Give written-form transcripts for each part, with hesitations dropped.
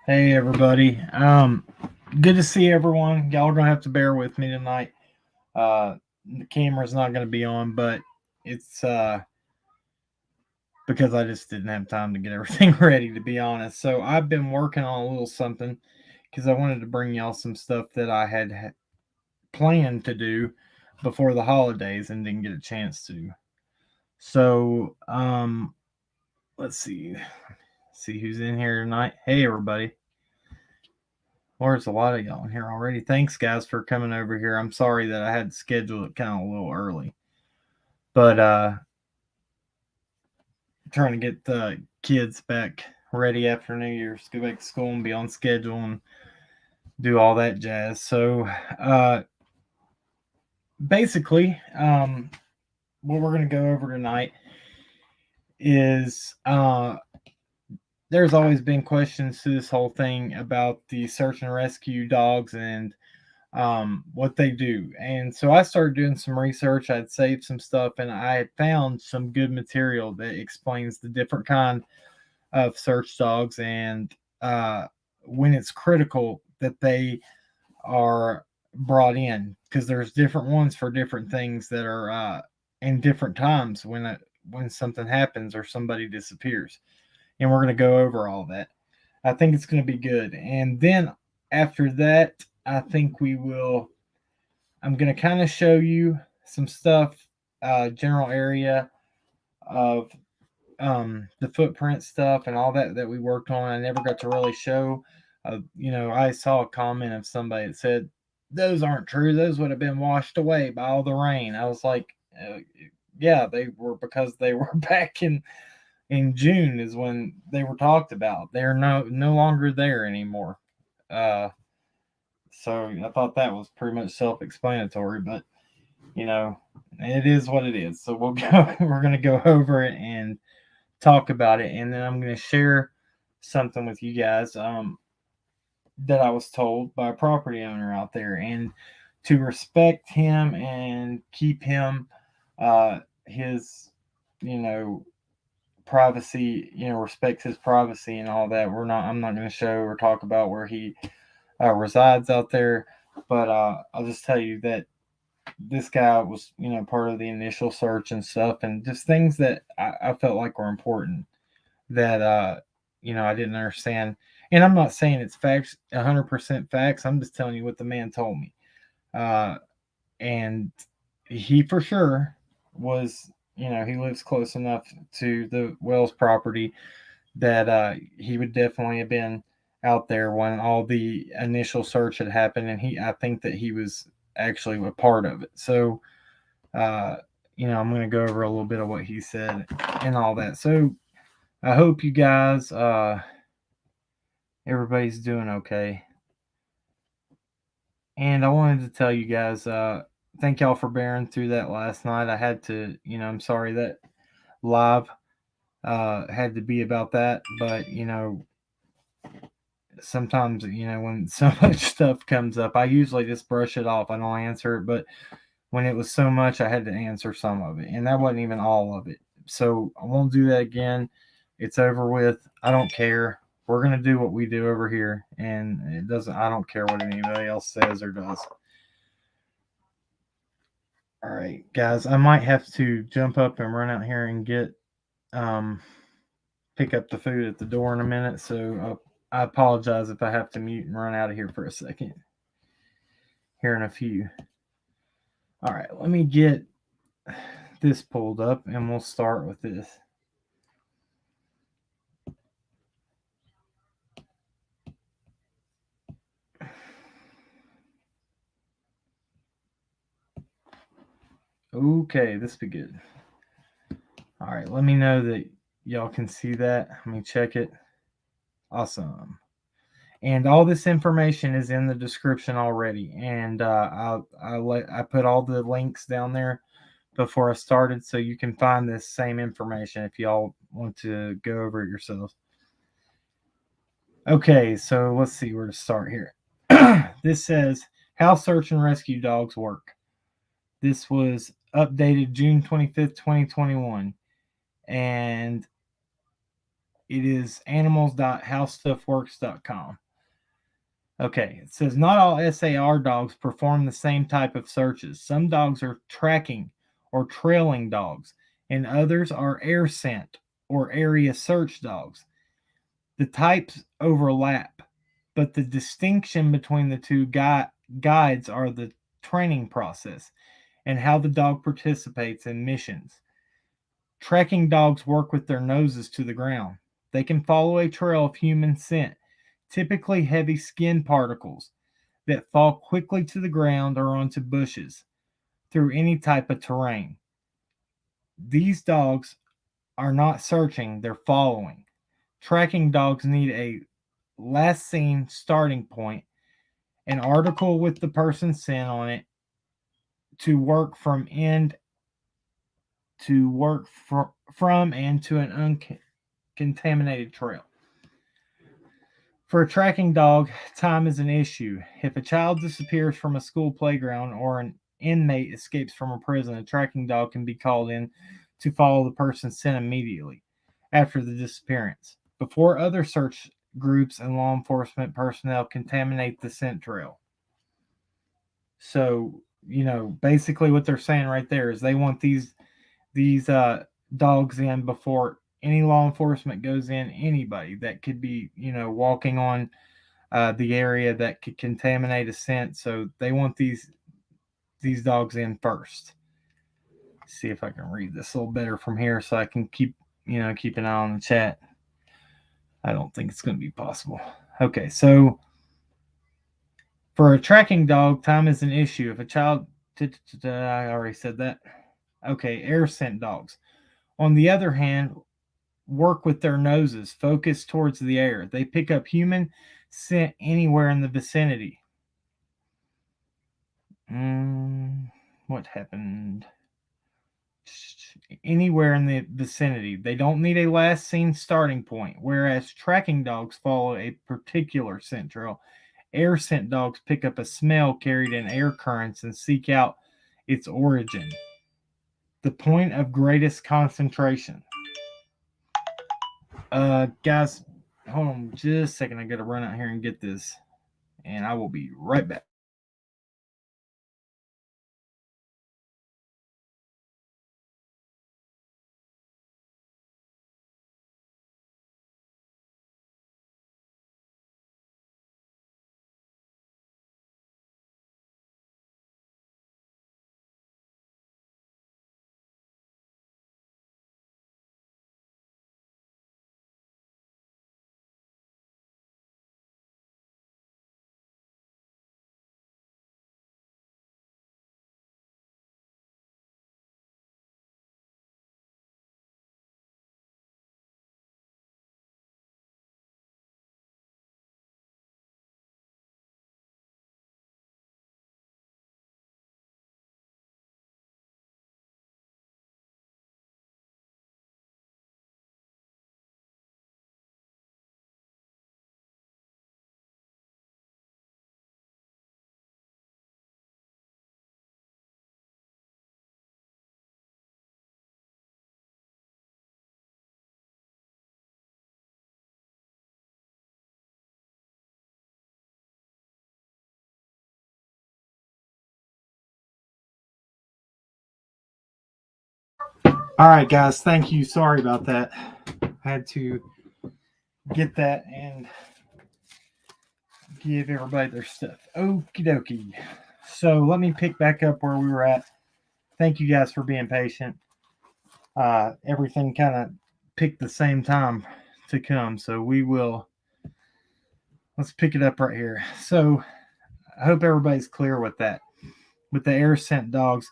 Hey everybody. Good to see everyone. Y'all are gonna have to bear with me tonight. The camera's not gonna be on, but it's because I just didn't have time to get everything ready, to be honest. So I've been working on a little something because I wanted to bring y'all some stuff that I had planned to do before the holidays and didn't get a chance to. So let's see who's in here tonight. Hey everybody. Well, there's a lot of y'all in here already. Thanks, guys, for coming over here. I'm sorry that I had to schedule it kind of a little early, but trying to get the kids back ready after New Year's, go back to school and be on schedule and do all that jazz. So, basically, what we're going to go over tonight is there's always been questions to this whole thing about the search and rescue dogs and what they do. And so I started doing some research. I'd saved some stuff, and I had found some good material that explains the different kind of search dogs and when it's critical that they are brought in, because there's different ones for different things that are in different times when something happens or somebody disappears. And we're going to go over all that. I think it's going to be good. And then after that, I think we will. I'm going to kind of show you some stuff, general area of the footprint stuff and all that we worked on. I never got to really show. I saw a comment of somebody that said, those aren't true. Those would have been washed away by all the rain. I was like, yeah, they were, because they were back in June is when they were talked about. They're no longer there anymore. Uh, so I thought that was pretty much self-explanatory, but you know, it is what it is. So we'll go. We're gonna go over it and talk about it, and then I'm gonna share something with you guys that I was told by a property owner out there, and to respect him and keep him his you know privacy, respect his privacy and all that. I'm not going to show or talk about where he resides out there, but I'll just tell you that this guy was, part of the initial search and stuff, and just things that I felt like were important that, I didn't understand. And I'm not saying it's facts, 100% facts. I'm just telling you what the man told me. Uh, and he for sure was, he lives close enough to the Wells property that he would definitely have been out there when all the initial search had happened, and I think that he was actually a part of it. So, uh, I'm going to go over a little bit of what he said and all that. So, I hope you guys, everybody's doing okay. And I wanted to tell you guys, thank y'all for bearing through that last night. I had to, I'm sorry that live had to be about that, but sometimes when so much stuff comes up, I usually just brush it off. I don't answer it, but when it was so much, I had to answer some of it, and that wasn't even all of it. So I won't do that again. It's over with. I don't care. We're gonna do what we do over here, and it doesn't. I don't care what anybody else says or does. All right, guys. I might have to jump up and run out here and get um pick up the food at the door in a minute. So I apologize if I have to mute and run out of here for a second. Here in a few. All right, let me get this pulled up and we'll start with this. Okay, this be good. All right, let me know that y'all can see that. Let me check it. Awesome. And all this information is in the description already. And I put all the links down there before I started, so you can find this same information if y'all want to go over it yourselves. Okay, so let's see where to start here. This says how search and rescue dogs work. This was updated June 25th, 2021. And It is animals.howstuffworks.com. Okay, it says not all SAR dogs perform the same type of searches. Some dogs are tracking or trailing dogs, and others are air scent or area search dogs. The types overlap, but the distinction between the two guides are the training process and how the dog participates in missions. Tracking dogs work with their noses to the ground. They can follow a trail of human scent, typically heavy skin particles that fall quickly to the ground or onto bushes through any type of terrain. These dogs are not searching, they're following. Tracking dogs need a last seen starting point, an article with the person's scent on it to work from and to an uncontaminated trail. For a tracking dog, time is an issue. If a child disappears from a school playground or an inmate escapes from a prison, a tracking dog can be called in to follow the person's scent immediately after the disappearance, before other search groups and law enforcement personnel contaminate the scent trail. So, basically what they're saying right there is they want these dogs in before any law enforcement goes in. Anybody that could be walking on the area that could contaminate a scent, so they want these dogs in first. See if I can read this a little better from here so I can keep an eye on the chat. I don't think it's going to be possible. Okay, so for a tracking dog, time is an issue. If a child I already said that. Okay, air scent dogs, on the other hand, work with their noses focused towards the air. They pick up human scent anywhere in the vicinity. What happened? Anywhere in the vicinity. They don't need a last seen starting point, whereas tracking dogs follow a particular scent trail. Air scent dogs pick up a smell carried in air currents and seek out its origin. The point of greatest concentration. Guys, hold on just a second. I gotta run out here and get this, and I will be right back. All right, guys. Thank you. Sorry about that. I had to get that and give everybody their stuff. Okie dokie. So let me pick back up where we were at. Thank you guys for being patient. Everything kind of picked the same time to come, so let's pick it up right here. So I hope everybody's clear with that, with the air scent dogs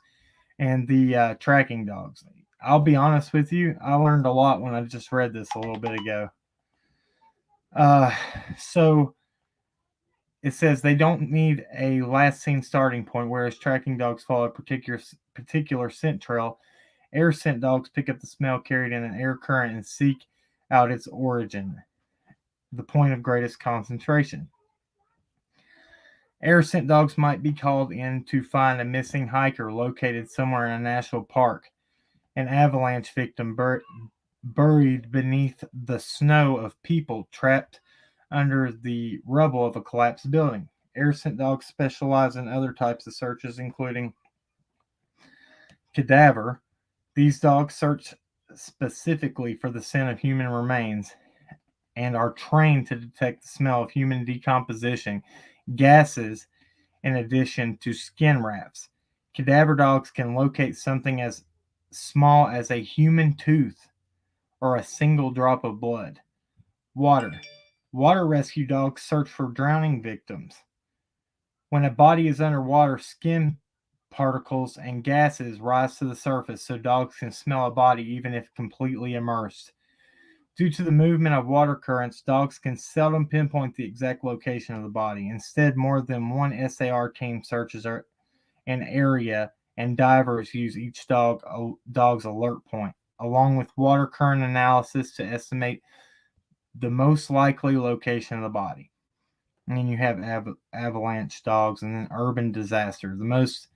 and the tracking dogs. I'll be honest with you, I learned a lot when I just read this a little bit ago. So it says they don't need a last seen starting point, whereas tracking dogs follow a particular scent trail. Air scent dogs pick up the smell carried in an air current and seek out its origin, the point of greatest concentration. Air scent dogs might be called in to find a missing hiker located somewhere in a national park, an avalanche victim buried beneath the snow of people trapped under the rubble of a collapsed building. Air scent dogs specialize in other types of searches, including cadaver. These dogs search specifically for the scent of human remains and are trained to detect the smell of human decomposition, gases, in addition to skin rafts. Cadaver dogs can locate something as small as a human tooth or a single drop of blood. Water. Water rescue dogs search for drowning victims. When a body is underwater, skin particles and gases rise to the surface so dogs can smell a body even if completely immersed. Due to the movement of water currents, dogs can seldom pinpoint the exact location of the body. Instead, more than one SAR team searches an area, and divers use each dog's alert point, along with water current analysis to estimate the most likely location of the body. And then you have avalanche dogs, and then urban disaster. The most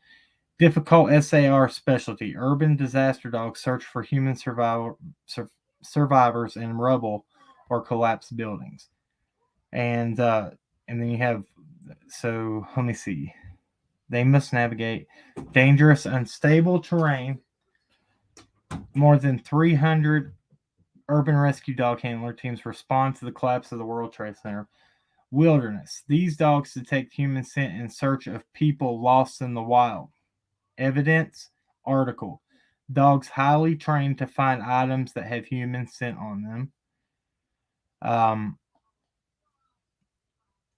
difficult SAR specialty. Urban disaster dogs search for human survivors in rubble or collapsed buildings. And then you have, so let me see. They must navigate dangerous, unstable terrain. More than 300 urban rescue dog handler teams respond to the collapse of the World Trade Center. Wilderness. These dogs detect human scent in search of people lost in the wild. Evidence article. Dogs highly trained to find items that have human scent on them.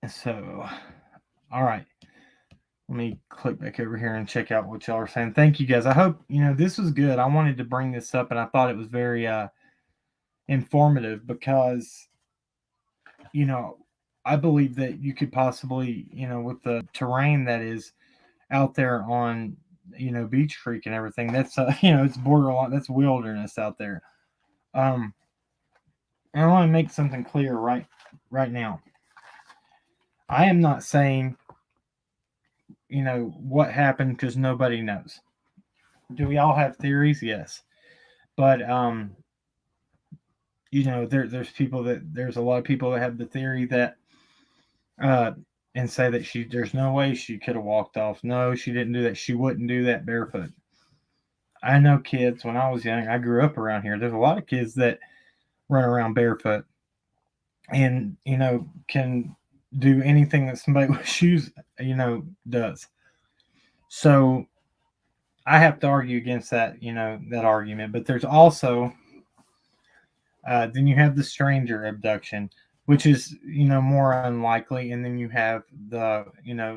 So, all right. Let me click back over here and check out what y'all are saying. Thank you guys. I hope, this was good. I wanted to bring this up and I thought it was very informative because, I believe that you could possibly, with the terrain that is out there on, Beach Creek and everything, that's, it's borderline, that's wilderness out there. And I want to make something clear right now. I am not saying, what happened because nobody knows. Do we all have theories? Yes. But, there's a lot of people that have the theory that, and say that there's no way she could have walked off. No, she didn't do that. She wouldn't do that barefoot. I know kids, when I was young, I grew up around here. There's a lot of kids that run around barefoot and, can do anything that somebody with shoes, does. So I have to argue against that, that argument. But there's also, then you have the stranger abduction, which is, more unlikely. And then you have the,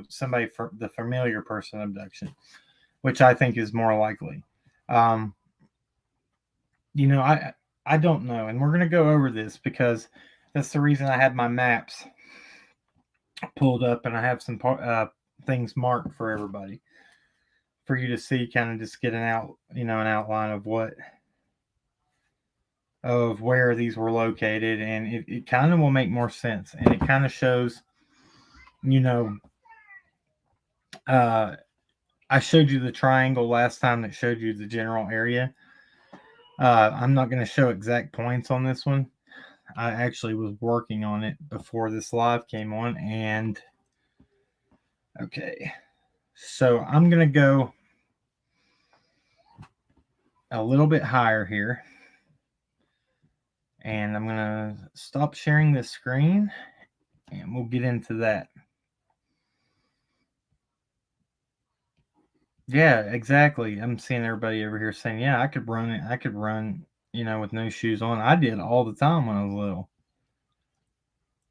somebody for the familiar person abduction, which I think is more likely. I don't know. And we're going to go over this because that's the reason I had my maps pulled up and I have some things marked for everybody for you to see, kind of just get an outline of where these were located, and it kind of will make more sense, and it kind of shows, I showed you the triangle last time that showed you the general area. I'm not going to show exact points on this one. I actually was working on it before this live came on, and okay, so I'm going to go a little bit higher here, and I'm going to stop sharing the screen, and we'll get into that. Yeah, exactly. I'm seeing everybody over here saying, yeah, I could run it. I could run, with no shoes on. I did all the time when I was little.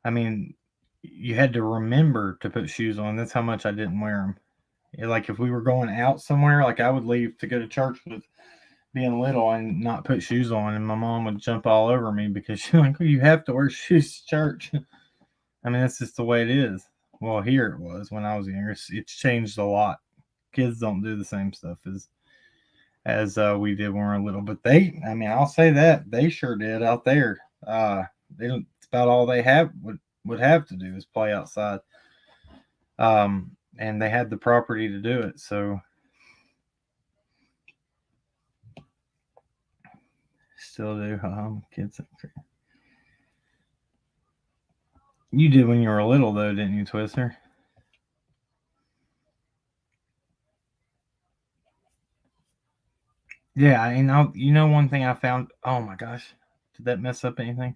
I mean, you had to remember to put shoes on. That's how much I didn't wear them. Like if we were going out somewhere, like I would leave to go to church with being little and not put shoes on, and my mom would jump all over me because she's like, well, you have to wear shoes to church. I mean, that's just the way it is. Well, here it was when I was younger. It's changed a lot. Kids don't do the same stuff as we did when we were little, but I'll say that they sure did out there. They don't. It's about all they would have to do is play outside. And they had the property to do it. still do. Kids. You did when you were little, though, didn't you, Twister? Yeah, and you know one thing I found. Oh my gosh, did that mess up anything?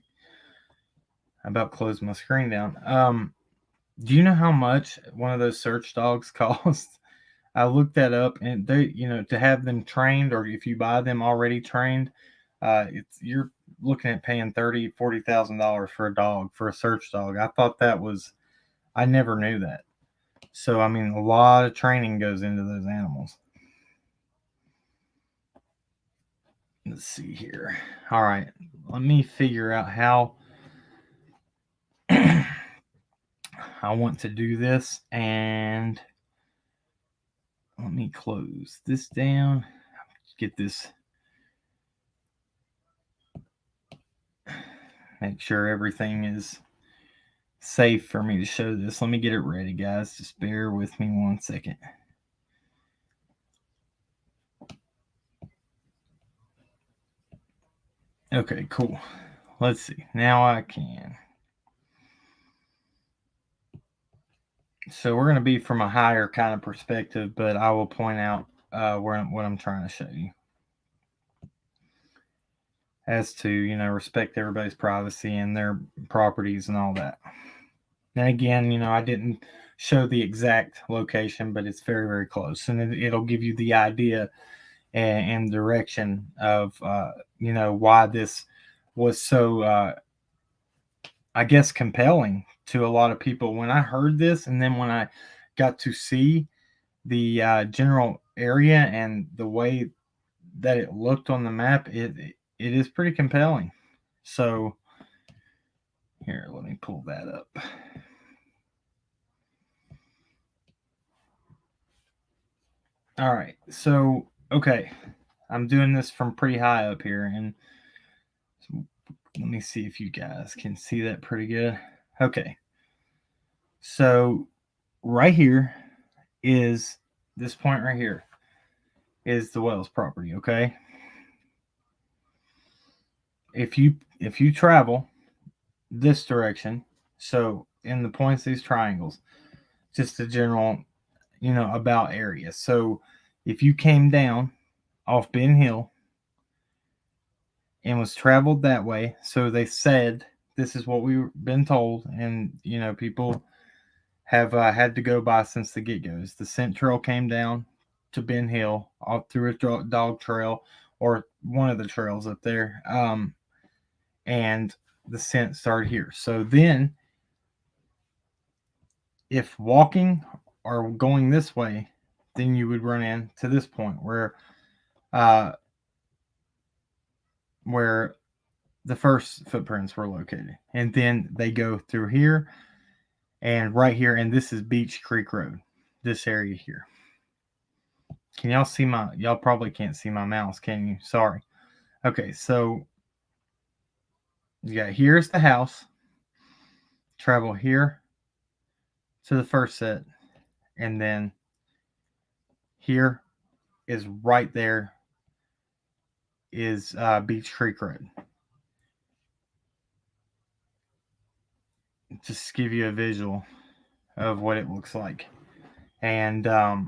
I about closed my screen down. Do you know how much one of those search dogs costs? I looked that up, and they, to have them trained, or if you buy them already trained, it's you're looking at paying $30,000-$40,000 for a dog, for a search dog. I thought that was, I never knew that. So I mean, a lot of training goes into those animals. Let's see here. All right, let me figure out how I want to do this, and let me close this down. Get this. Make sure everything is safe for me to show this. Let me get it ready, guys. Just bear with me 1 second. Okay, cool. Let's see. Now I can. So we're going to be from a higher kind of perspective, but I will point out what I'm trying to show you. As to, respect everybody's privacy and their properties and all that. And again, I didn't show the exact location, but it's very, very close. And it'll give you the idea and direction of, why this was so, I guess, compelling to a lot of people. When I heard this, and then when I got to see the general area and the way that it looked on the map, it is pretty compelling. So here, let me pull that up. All right, so okay, I'm doing this from pretty high up here, and let me see if you guys can see that pretty good. Okay, so right here is this point right here is the Wells property. Okay, if you travel this direction, so in the points, these triangles, just a general, about area. So if you came down off Ben Hill and was traveled that way, so they said this is what we've been told, and people have had to go by since the get-goes. The scent trail came down to Ben Hill off through a dog trail or one of the trails up there, and the scent started here. So then, if walking or going this way, then you would run into this point where the first footprints were located, and then they go through here and right here, and this is Beach Creek Road, this area here. Can y'all see y'all probably can't see my mouse, can you? Sorry. Okay, so yeah, here's the house. Travel here to the first set, and then here is right there is Beach Creek Road. Just to give you a visual of what it looks like. And I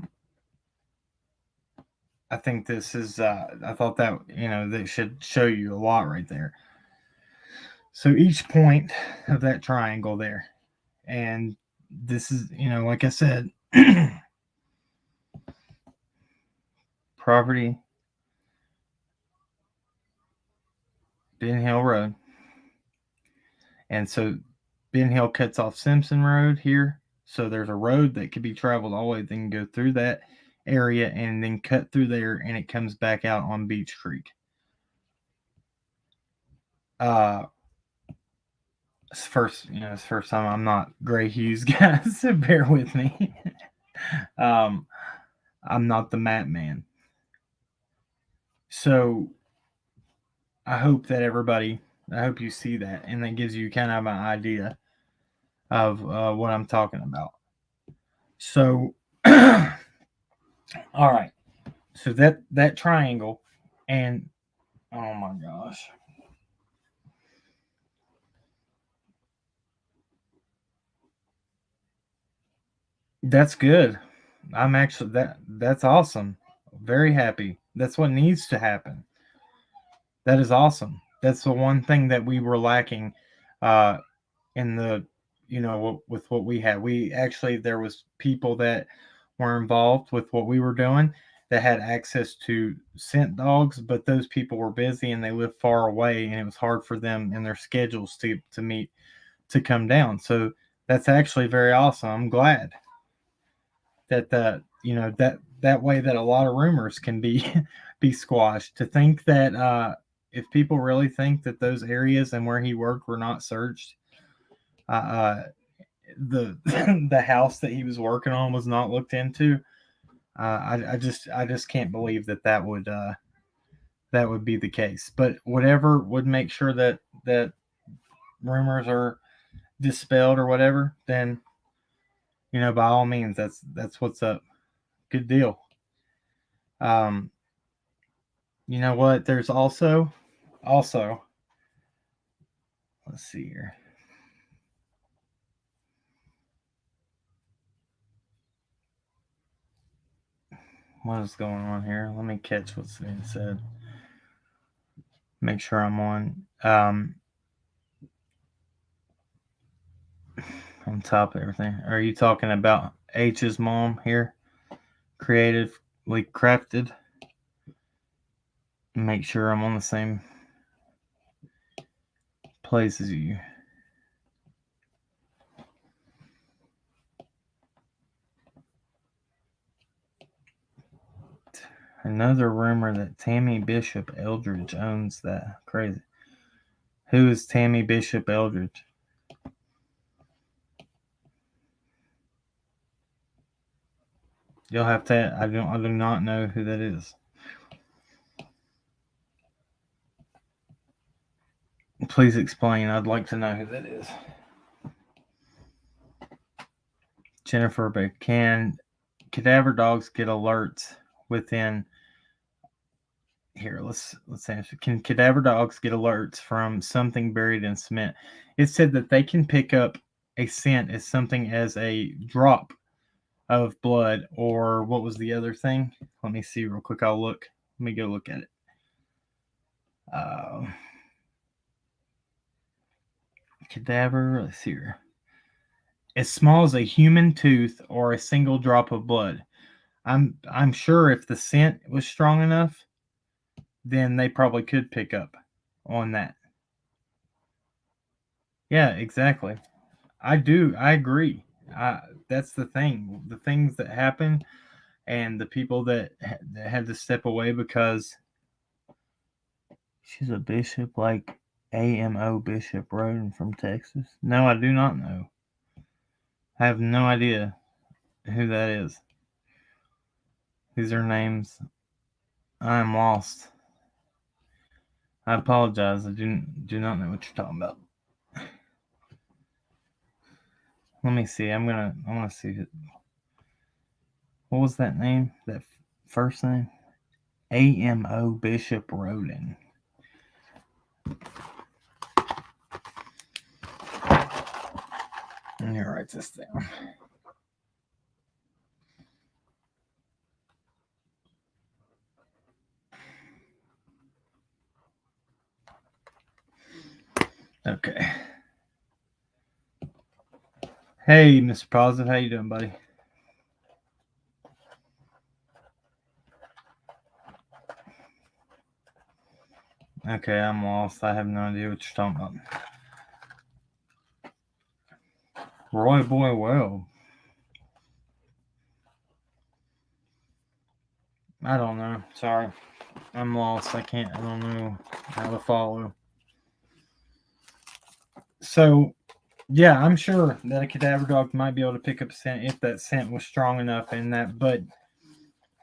think this is, I thought that, that should show you a lot right there. So each point of that triangle there, and this is, like I said, property, Ben Hill Road. And so Ben Hill cuts off Simpson Road here. So there's a road that could be traveled all the way, then go through that area and then cut through there, and it comes back out on Beach Creek. It's first time I'm not Gray Hughes, guys, so bear with me. I'm not the map man. So I hope you see that, and that gives you kind of an idea of what I'm talking about. So, all right. So that triangle, and oh my gosh, That's good. I'm actually that's awesome. Very happy. That's what needs to happen. That is awesome. That's the one thing that we were lacking uh in the with what we had. We actually there was people that were involved with what we were doing that had access to scent dogs, but those people were busy and they lived far away and it was hard for them in their schedules to meet to come down. So that's actually very awesome. I'm glad that that way that a lot of rumors can be be squashed. To think that if people really think that those areas and where he worked were not searched, uh, the the house that he was working on was not looked into. I just can't believe that that would be the case. But whatever would make sure that rumors are dispelled or whatever, then by all means, that's what's up. Good deal. Um, you know what? There's also let's see here. What is going on here? Let me catch what's being said. Make sure I'm on top of everything. Are you talking about H's mom here? Creatively crafted. Make sure I'm on the same place as you. Another rumor that Tammy Bishop Eldridge owns that. Crazy. Who is Tammy Bishop Eldridge? You'll have to. I do not know who that is. Please explain. I'd like to know who that is. Jennifer, but can cadaver dogs get alerts within here? Let's answer. Can cadaver dogs get alerts from something buried in cement? It said that they can pick up a scent as something as a drop of blood, or what was the other thing? Let me see real quick. I'll look. Let me go look at it. Uh, Cadaver. Let's see here. As small as a human tooth or a single drop of blood. I'm sure if the scent was strong enough, then they probably could pick up on that. Yeah, exactly. I do. I agree. That's the thing. The things that happen and the people that had to step away because she's a bishop like AMO Bishop Roden from Texas. No, I do not know. I have no idea who that is. These are names. I am lost. I apologize. I do not know what you're talking about. Let me see. I want to see. What was that name? That first name? AMO Bishop Roden. Let me write this down. Okay. Hey, Mr. Positive, how you doing, buddy? Okay, I'm lost. I have no idea what you're talking about. Roy Boy Well. I don't know. Sorry. I'm lost. I don't know how to follow. So, yeah, I'm sure that a cadaver dog might be able to pick up a scent if that scent was strong enough and that, but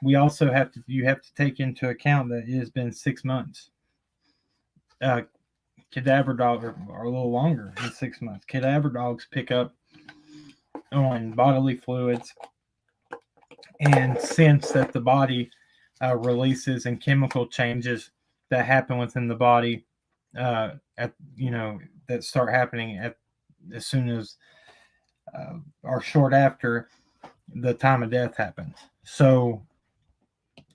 we also you have to take into account that it has been 6 months. Cadaver dogs are a little longer than 6 months. Cadaver dogs pick up on bodily fluids and scents that the body releases and chemical changes that happen within the body at that start happening at as soon as or short after the time of death happens. So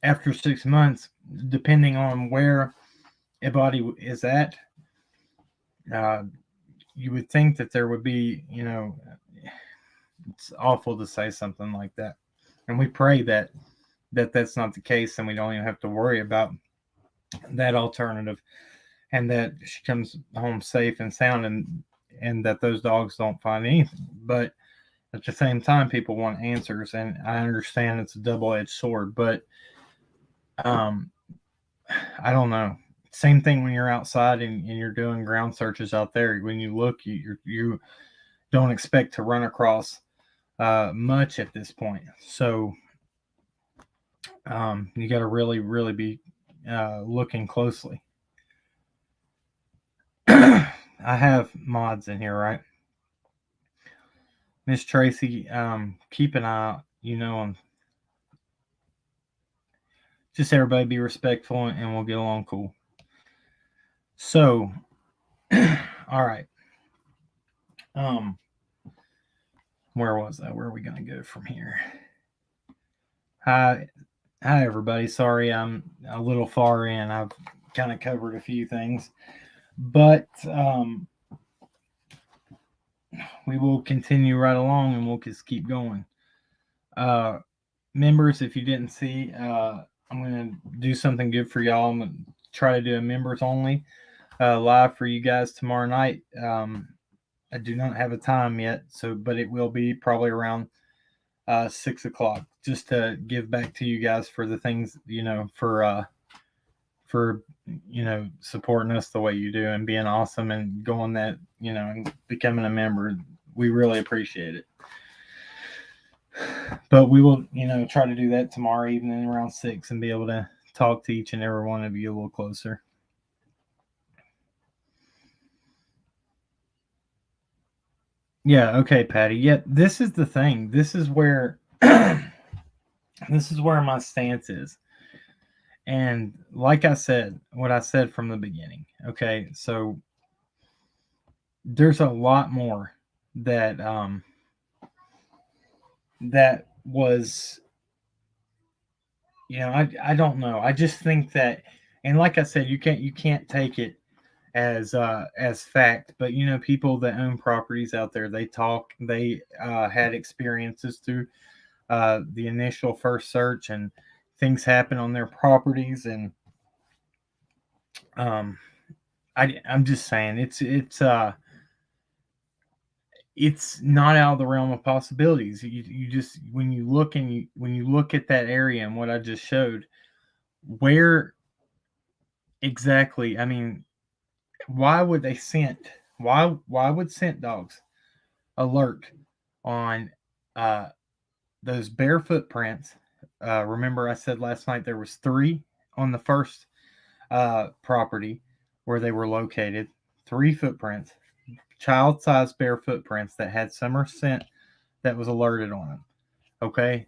after 6 months, depending on where a body is at, uh, you would think that there would be, it's awful to say something like that, and we pray that's not the case, and we don't even have to worry about that alternative, and that she comes home safe and sound, and that those dogs don't find anything. But at the same time, people want answers, and I understand it's a double-edged sword, but um, I don't know. Same thing when you're outside and you're doing ground searches out there. When you look, you don't expect to run across much at this point. So you got to really, really be looking closely. I have mods in here, right? Miss Tracy, keep an eye out, on just everybody be respectful and we'll get along cool. So, all right. Where was I? Where are we going to go from here? Hi, everybody. Sorry, I'm a little far in. I've kind of covered a few things, but we will continue right along and we'll just keep going. Members, if you didn't see, I'm going to do something good for y'all. I'm going to try to do a members only live for you guys tomorrow night. I do not have a time yet, but it will be probably around 6 o'clock, just to give back to you guys for the things, for supporting us the way you do and being awesome and going that, and becoming a member. We really appreciate it. But we will, try to do that tomorrow evening around 6 and be able to talk to each and every one of you a little closer. Yeah, okay, Patty. Yeah, this is the thing. This is where this is where my stance is. And like I said, what I said from the beginning. Okay, so there's a lot more that that was, I don't know. I just think that, and like I said, you can't take it as fact, but people that own properties out there, they talk, they had experiences through the initial first search, and things happen on their properties, and I'm just saying it's not out of the realm of possibilities. You just, when you look at that area and what I just showed, where exactly, I mean, why would they scent? Why would scent dogs alert on those bare footprints? Remember, I said last night there was 3 on the first property where they were located. 3 footprints, child-sized bare footprints that had summer scent that was alerted on them. Okay,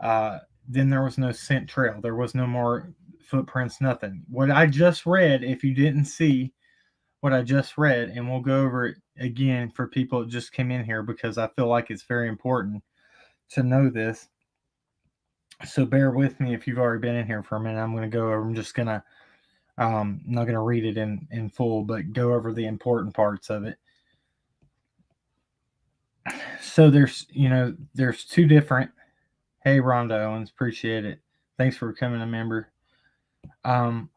then there was no scent trail. There was no more footprints. Nothing. What I just read, if you didn't see what I just read, and we'll go over it again for people that just came in here because I feel like it's very important to know this. So bear with me if you've already been in here for a minute. I'm going to go over. I'm just going to I'm not going to read it in full, but go over the important parts of it. So there's 2 different. Hey, Rhonda Owens, appreciate it. Thanks for becoming a member. And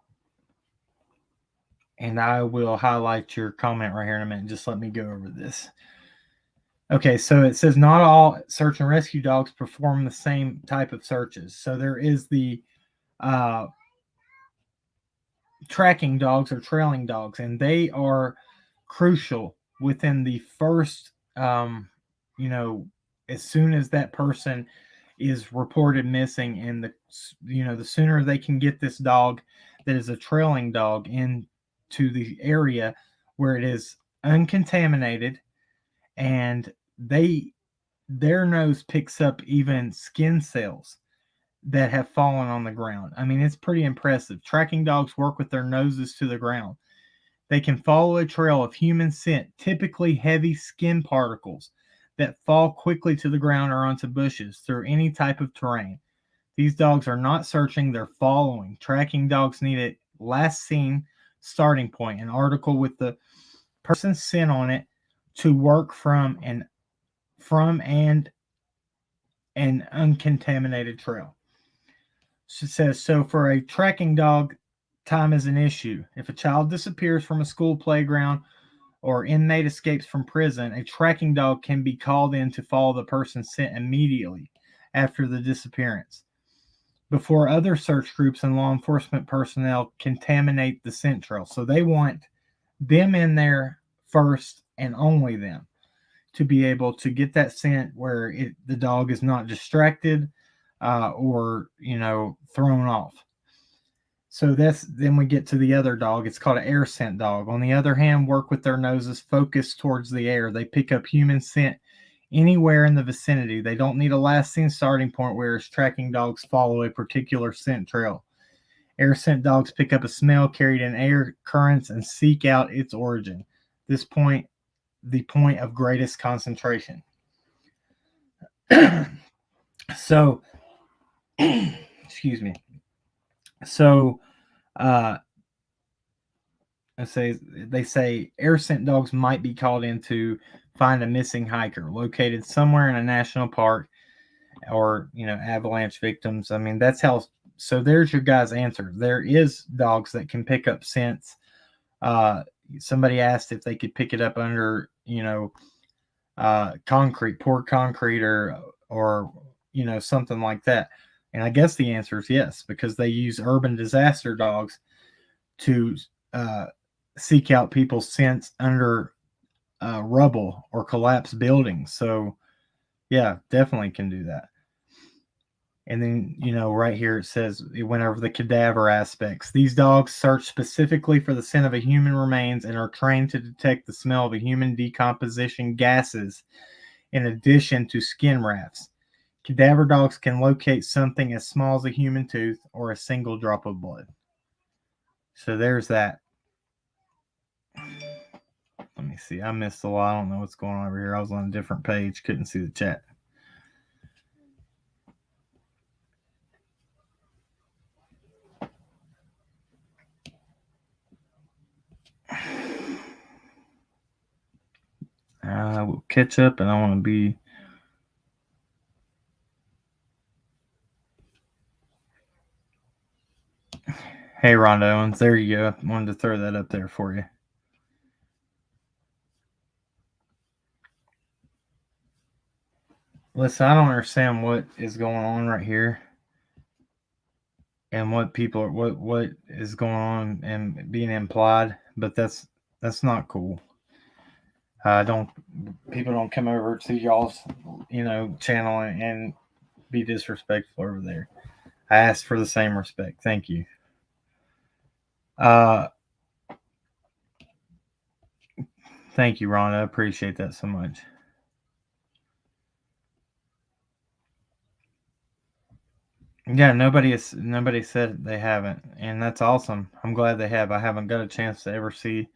I will highlight your comment right here in a minute. Just let me go over this. Okay, so it says not all search and rescue dogs perform the same type of searches. So there is the tracking dogs or trailing dogs, and they are crucial within the first, as soon as that person is reported missing, and the sooner they can get this dog that is a trailing dog into the area where it is uncontaminated, and their nose picks up even skin cells that have fallen on the ground. I mean, it's pretty impressive. Tracking dogs work with their noses to the ground. They can follow a trail of human scent, typically heavy skin particles, that fall quickly to the ground or onto bushes through any type of terrain. These dogs are not searching, they're following. Tracking dogs need a last seen starting point, an article with the person's scent on it to work from an uncontaminated trail. She says, so for a tracking dog, time is an issue. If a child disappears from a school playground or inmate escapes from prison, a tracking dog can be called in to follow the person's scent immediately after the disappearance, before other search groups and law enforcement personnel contaminate the scent trail. So they want them in there first and only them to be able to get that scent where the dog is not distracted or thrown off. So then we get to the other dog. It's called an air scent dog. On the other hand, work with their noses focused towards the air. They pick up human scent anywhere in the vicinity. They don't need a last seen starting point, whereas tracking dogs follow a particular scent trail. Air scent dogs pick up a smell carried in air currents and seek out its origin. This point, the point of greatest concentration. So, excuse me. So, they say air scent dogs might be called in to find a missing hiker located somewhere in a national park or avalanche victims. I mean, that's how. So there's your guys' answer. There is dogs that can pick up scents. Somebody asked if they could pick it up under concrete, poured concrete, or something like that. And I guess the answer is yes, because they use urban disaster dogs to seek out people's scents under rubble or collapsed buildings. So, yeah, definitely can do that. And then, right here it says it went over the cadaver aspects. These dogs search specifically for the scent of a human remains and are trained to detect the smell of a human decomposition gases in addition to skin rafts. Cadaver dogs can locate something as small as a human tooth or a single drop of blood. So there's that. Let me see. I missed a lot. I don't know what's going on over here. I was on a different page. Couldn't see the chat. I will catch up, and I want to be. Hey, Rhonda Owens. There you go. I wanted to throw that up there for you. Listen, I don't understand what is going on right here, and what is going on and being implied. But that's not cool. People don't come over to y'all's channel and be disrespectful over there. I asked for the same respect. Thank you. Thank you, Rhonda. I appreciate that so much. Yeah, nobody said they haven't, and that's awesome. I'm glad they have. I haven't got a chance to ever see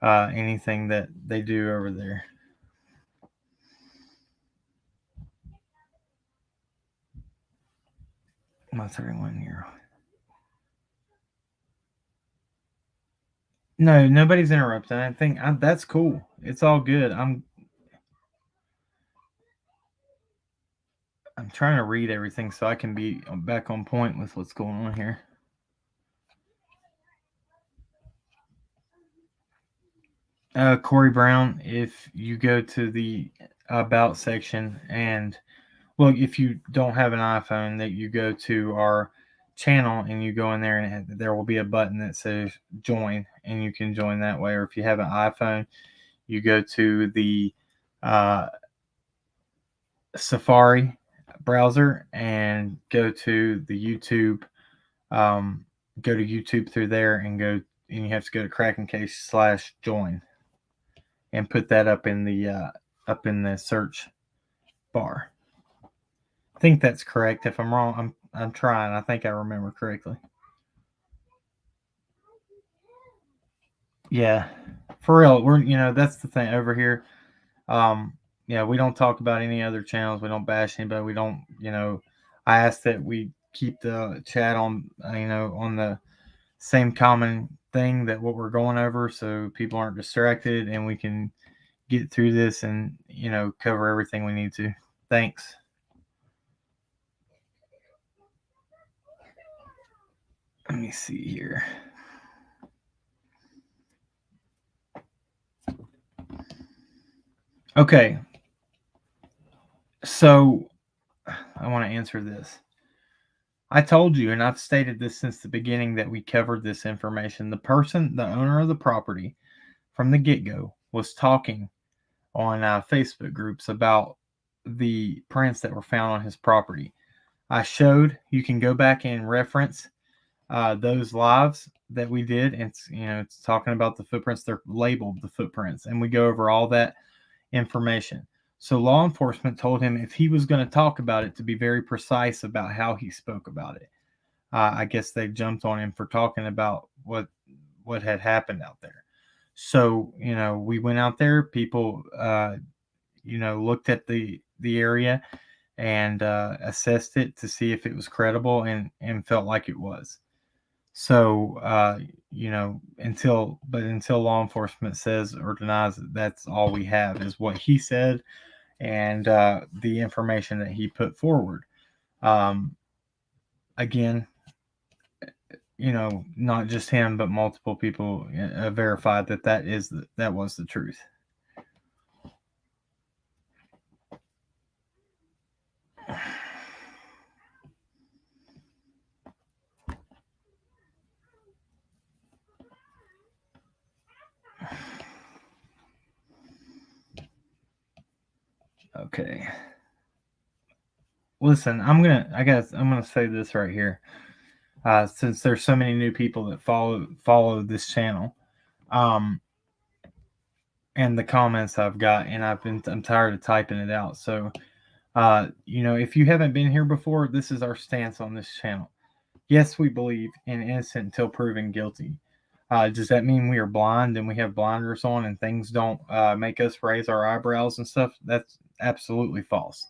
anything that they do over there. My 31-year. No, nobody's interrupting. I think that's cool. It's all good. I'm trying to read everything so I can be back on point with what's going on here. Corey Brown, if you go to the about section and well, if you don't have an iPhone, that you go to our channel and you go in there and there will be a button that says join and you can join that way. Or if you have an iPhone, you go to the Safari browser and go to the YouTube. Go to YouTube through there and you have to go to Krakencase/join and put that up in the search bar. I think that's correct. If I'm wrong, I'm trying. I think I remember correctly. Yeah, for real. We're that's the thing over here. yeah, we don't talk about any other channels. We don't bash anybody. We don't, I ask that we keep the chat on, on the same common thing that what we're going over, so people aren't distracted and we can get through this and, cover everything we need to. Thanks. Let me see here. Okay. So I want to answer this. I told you, and I've stated this since the beginning, that we covered this information. The owner of the property from the get go, was talking on Facebook groups about the prints that were found on his property. I showed, you can go back and reference those lives that we did, and it's talking about the footprints. They're labeled the footprints, and we go over all that information. So law enforcement told him if he was going to talk about it, to be very precise about how he spoke about it. I guess they jumped on him for talking about what had happened out there. So we went out there. People looked at the area and assessed it to see if it was credible, and felt like it was. So until law enforcement says or denies it, that's all we have is what he said and the information that he put forward. Again, not just him, but multiple people verified that was the truth. Okay. Listen, I'm gonna say this right here. Since there's so many new people that follow this channel, and the comments I've got, and I'm tired of typing it out. So, if you haven't been here before, this is our stance on this channel. Yes, we believe in innocent until proven guilty. Does that mean we are blind and we have blinders on and things don't make us raise our eyebrows and stuff? That's absolutely false.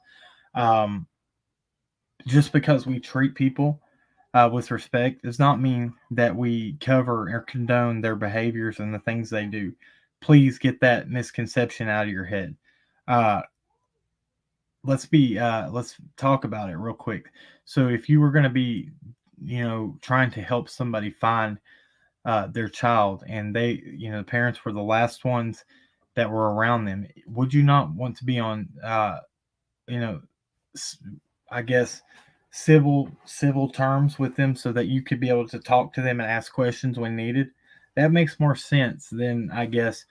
Just because we treat people with respect does not mean that we cover or condone their behaviors and the things they do. Please get that misconception out of your head. Uh, let's talk about it real quick. So if you were going to be, trying to help somebody find their child, and they, the parents were the last ones that were around them, would you not want to be on, I guess, civil terms with them so that you could be able to talk to them and ask questions when needed? That makes more sense than, I guess,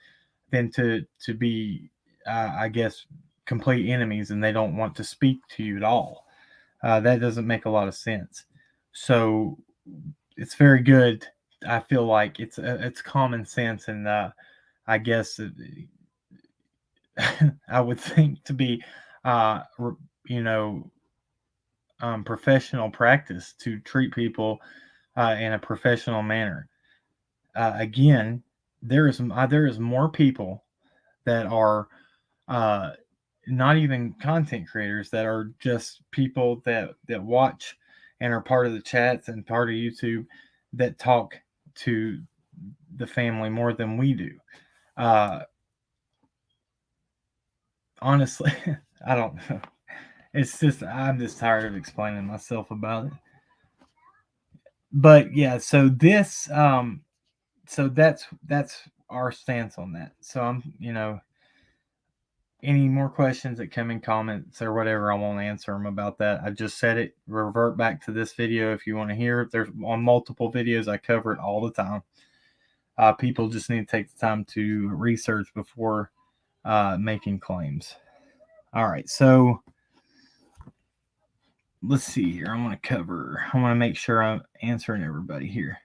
than to be, I guess, complete enemies and they don't want to speak to you at all. That doesn't make a lot of sense. So it's very good. I feel like it's common sense, and I guess I would think to be, uh, you know, professional practice to treat people in a professional manner. Again, there is more people that are uh, not even content creators, that are just people that watch and are part of the chats and part of YouTube, that talk to the family more than we do. Uh, Honestly, I don't know. It's just I'm just tired of explaining myself about it. But yeah, so that's our stance on that. So any more questions that come in comments or whatever, I won't answer them about that. I just said it. Revert back to this video if you want to hear it. There's on multiple videos. I cover it all the time. People just need to take the time to research before making claims. All right, so let's see here. I want to make sure I'm answering everybody here.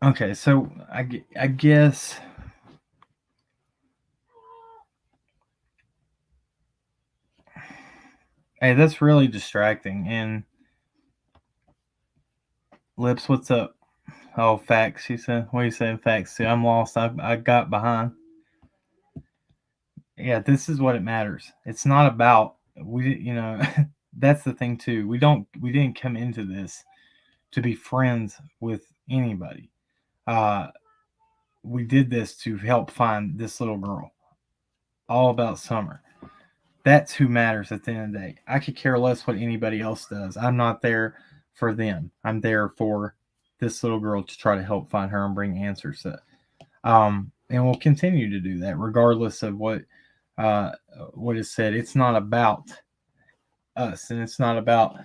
Okay, so I guess. Hey, that's really distracting. And Lips, what's up? Oh, facts, she said. What are you saying, facts? See, I'm lost. I got behind. Yeah, this is what it matters. It's not about we, you know, that's the thing too. We didn't come into this to be friends with anybody. Uh, we did this to help find this little girl. All about Summer. That's who matters at the end of the day. I could care less what anybody else does. I'm not there for them. I'm there for this little girl to try to help find her and bring answers to. And we'll continue to do that regardless of uh, what is said. It's not about us, and it's not about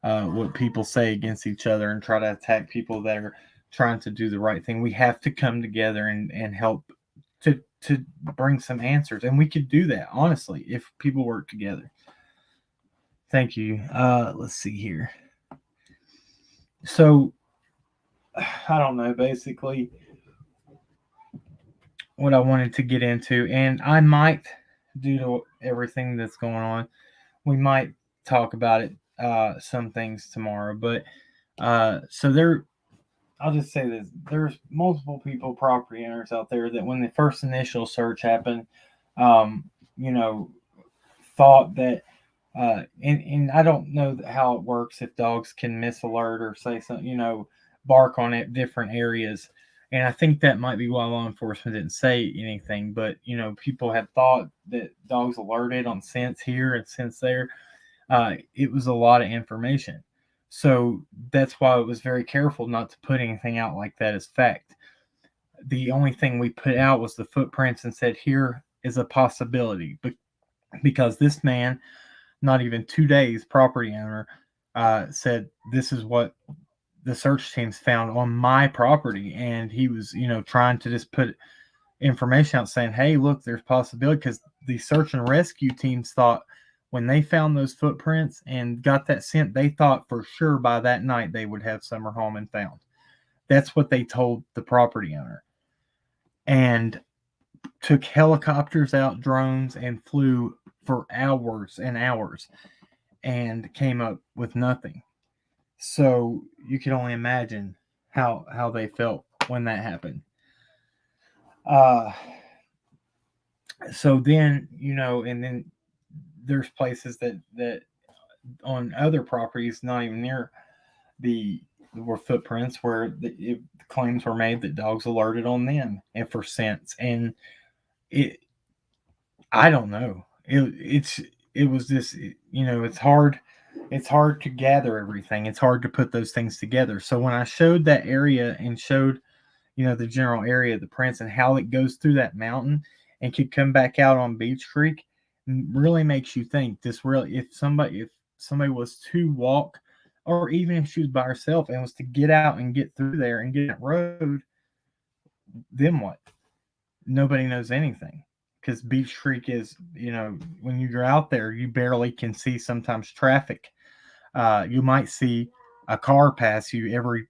what people say against each other and try to attack people that are trying to do the right thing. We have to come together and help to bring some answers, and we could do that honestly if people work together. Thank you. Let's see here. So I don't know. Basically, what I wanted to get into, and I might, due to everything that's going on, we might talk about it. Some things tomorrow, but so there I'll just say this: there's multiple people, property owners out there that when the first initial search happened, um, you know, thought that, and I don't know how it works if dogs can miss alert or say something, bark on it different areas. And I think that might be why law enforcement didn't say anything. But people had thought that dogs alerted on scents here and scents there. It was a lot of information. So that's why it was very careful not to put anything out like that as fact. The only thing we put out was the footprints and said, here is a possibility. But because this man, not even 2 days, property owner, said, this is what the search teams found on my property. And he was, trying to just put information out saying, hey, look, there's possibility, because the search and rescue teams thought when they found those footprints and got that scent, they thought for sure by that night they would have Summer home and found. That's what they told the property owner. And took helicopters out, drones, and flew for hours and hours and came up with nothing. So you can only imagine how they felt when that happened. Uh, so then and then there's places that on other properties, not even near the were footprints where the claims were made that dogs alerted on them and for scents, and it I don't know. It was this. It's hard to gather everything. It's hard to put those things together. So when I showed that area and showed the general area of the prints and how it goes through that mountain and could come back out on Beach Creek, really makes you think. This really, if somebody was to walk, or even if she was by herself and was to get out and get through there and get that road, then what? Nobody knows anything, because Beach Creek is, when you're out there, you barely can see sometimes traffic. You might see a car pass you every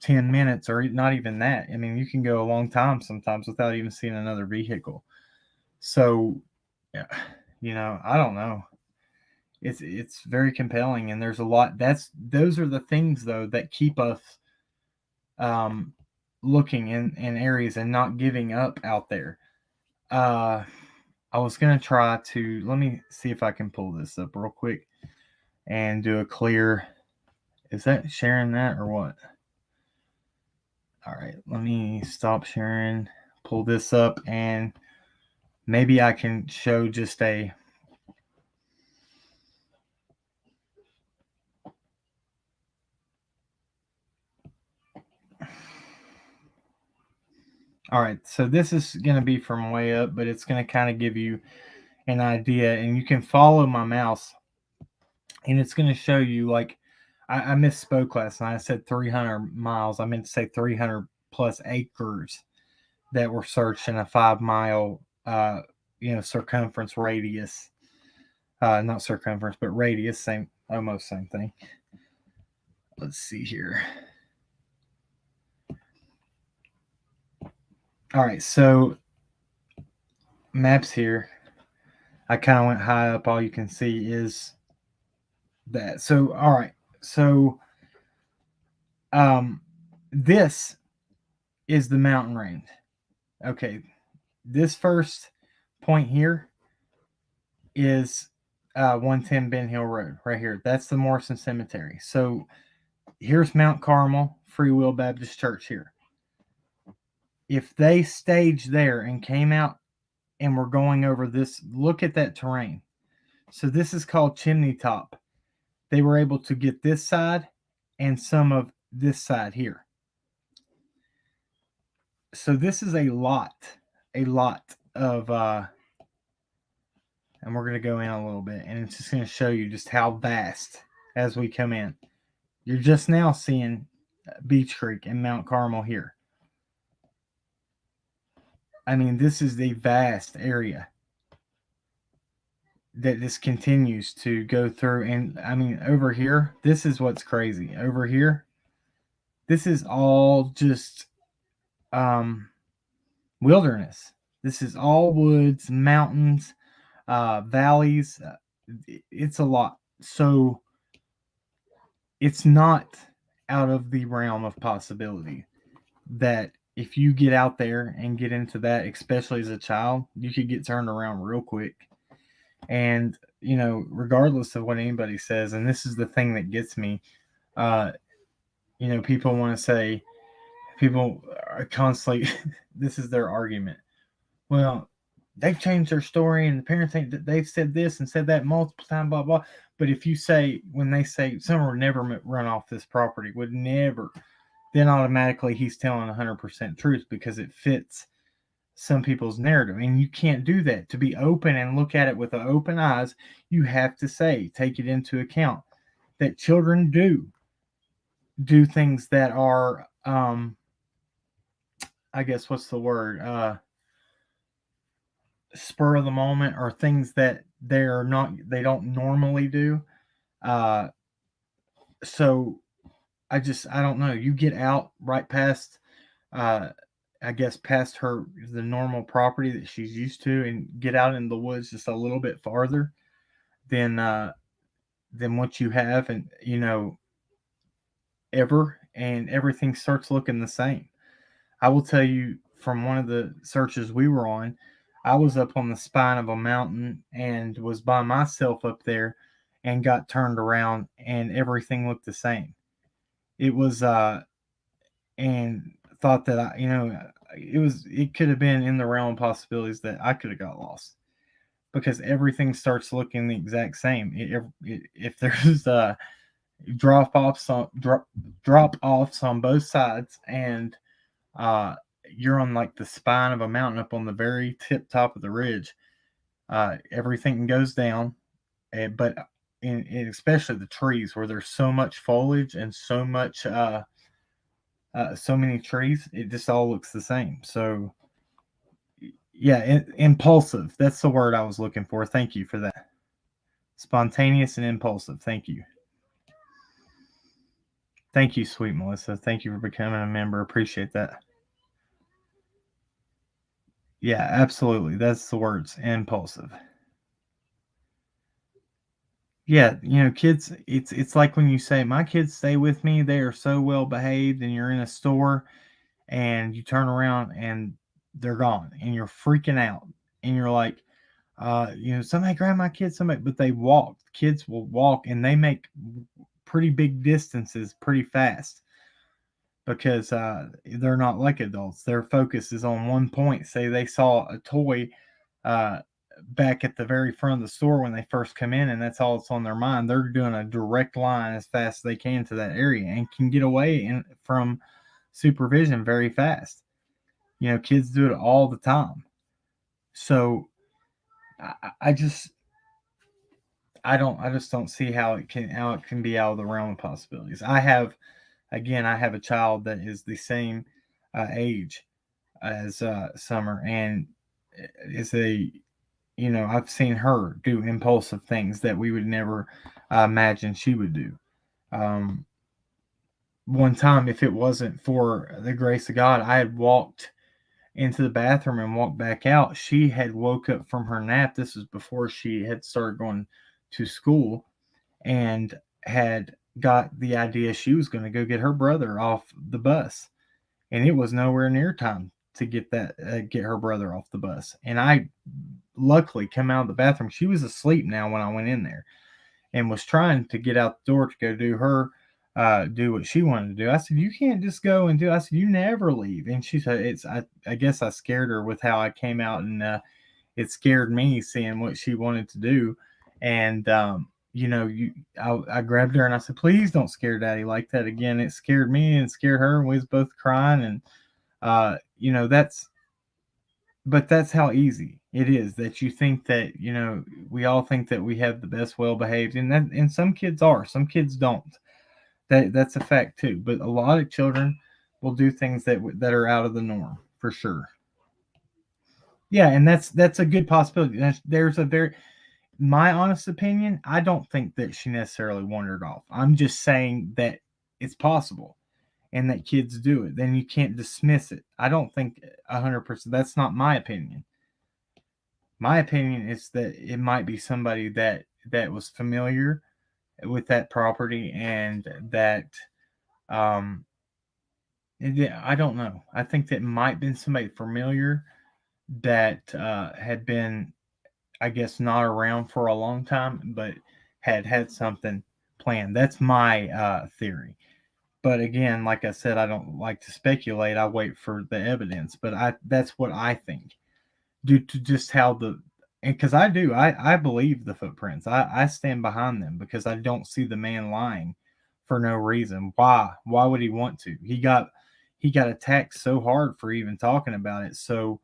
10 minutes, or not even that. I mean, you can go a long time sometimes without even seeing another vehicle. So, yeah, I don't know. It's very compelling, and there's a lot. Those are the things though that keep us um, looking in areas and not giving up out there. Uh, I was gonna try to let me see if I can pull this up real quick and do a clear. Is that sharing that or what? All right, let me stop sharing, pull this up, and maybe I can show just a. All right, so this is going to be from way up, but it's going to kind of give you an idea, and you can follow my mouse, and it's going to show you, like, I misspoke last night. I said 300 miles. I meant to say 300 plus acres that were searched in a 5 mile, circumference radius. Not circumference, but radius. Same, almost same thing. Let's see here. All right, so maps here. I kind of went high up. All you can see is that. So, all right. So, this is the mountain range. Okay, this first point here is 110 Ben Hill Road right here. That's the Morrison Cemetery. So here's Mount Carmel Free Will Baptist Church here. If they staged there and came out and were going over this, look at that terrain. So this is called Chimney Top. They were able to get this side and some of this side here. So this is a lot of and we're going to go in a little bit, and it's just going to show you just how vast as we come in. You're just now seeing Beach Creek and Mount Carmel here. I mean, this is the vast area that this continues to go through. And I mean, over here, this is what's crazy. Over here, this is all just wilderness. This is all woods, mountains, valleys. It's a lot. So it's not out of the realm of possibility that if you get out there and get into that, especially as a child, you could get turned around real quick. And, you know, regardless of what anybody says, and this is the thing that gets me, you know, people want to say, people are constantly, this is their argument. Well, they've changed their story, and the parents think that they've said this and said that multiple times, blah, blah. But if you say, when they say someone would never run off this property, would never, then automatically he's telling 100% truth because it fits some people's narrative. And you can't do that. To be open and look at it with open eyes, you have to say, take it into account that children do things that are, I guess, what's the word? Spur of the moment, or things that they don't normally do. So I don't know. You get out right past, I guess, past the normal property that she's used to, and get out in the woods just a little bit farther than what you have, and you know, and everything starts looking the same. I will tell you from one of the searches we were on, I was up on the spine of a mountain and was by myself up there and got turned around and everything looked the same. It was, and thought that it could have been in the realm of possibilities that I could have got lost because everything starts looking the exact same. If there's drop offs on both sides, and you're on like the spine of a mountain up on the very tip top of the ridge, everything goes down, but especially the trees where there's so much foliage and so many trees, it just all looks the same. So yeah, impulsive, that's the word I was looking for. Thank you for that. Spontaneous and impulsive. Thank you, sweet Melissa. Thank you for becoming a member. Appreciate that. Yeah, absolutely. That's the words, impulsive. Yeah, you know, kids, it's like when you say, my kids stay with me, they are so well behaved, and you're in a store and you turn around and they're gone and you're freaking out. And you're like, you know, somebody grab my kids, but they walk. Kids will walk and they make pretty big distances pretty fast because they're not like adults. Their focus is on one point. Say they saw a toy back at the very front of the store when they first come in, and that's all that's on their mind. They're doing a direct line as fast as they can to that area and can get away from supervision very fast. You know, kids do it all the time. So I just don't see how it can be out of the realm of possibilities. I have a child that is the same age as Summer, and is I've seen her do impulsive things that we would never imagine she would do. One time, if it wasn't for the grace of God, I had walked into the bathroom and walked back out. She had woke up from her nap. This was before she had started going to school, and had got the idea she was going to go get her brother off the bus. And it was nowhere near time to get her brother off the bus. And I luckily come out of the bathroom. She was asleep now when I went in there, and was trying to get out the door to go do what she wanted to do. I said, "You can't just go and do." I said, "You never leave." And she said, "It's." I guess I scared her with how I came out, and it scared me seeing what she wanted to do. And I grabbed her and I said, "Please don't scare Daddy like that again." It scared me and scared her, and we was both crying. And that's how easy it is, that you think that, we all think that we have the best well behaved, and some kids some kids don't. That's a fact too. But a lot of children will do things that are out of the norm for sure. Yeah, and that's a good possibility. There's a very My honest opinion, I don't think that she necessarily wandered off. I'm just saying that it's possible and that kids do it. Then you can't dismiss it. I don't think 100%. That's not my opinion. My opinion is that it might be somebody that was familiar with that property, and that um I don't know. I think that might have been somebody familiar that had been, I guess, not around for a long time, but had something planned. That's my theory. But again, like I said, I don't like to speculate. I wait for the evidence. But that's what I think, due to just how and because I believe the footprints. I stand behind them because I don't see the man lying for no reason. Why would he want to? He got attacked so hard for even talking about it. So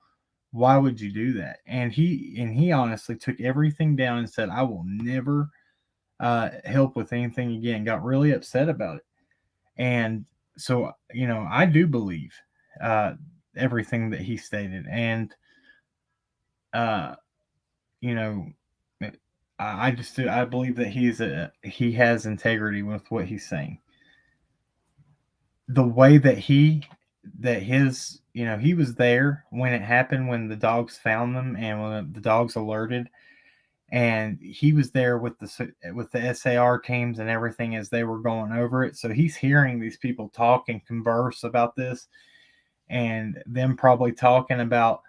why would you do that? And he honestly took everything down and said, I will never help with anything again. Got really upset about it. And so, I do believe uh, everything that he stated. And uh, you know, I just I believe that he has integrity with what he's saying. The way he was there when it happened, when the dogs found them and when the dogs alerted, and he was there with the SAR teams and everything as they were going over it. So he's hearing these people talk and converse about this, and them probably talking about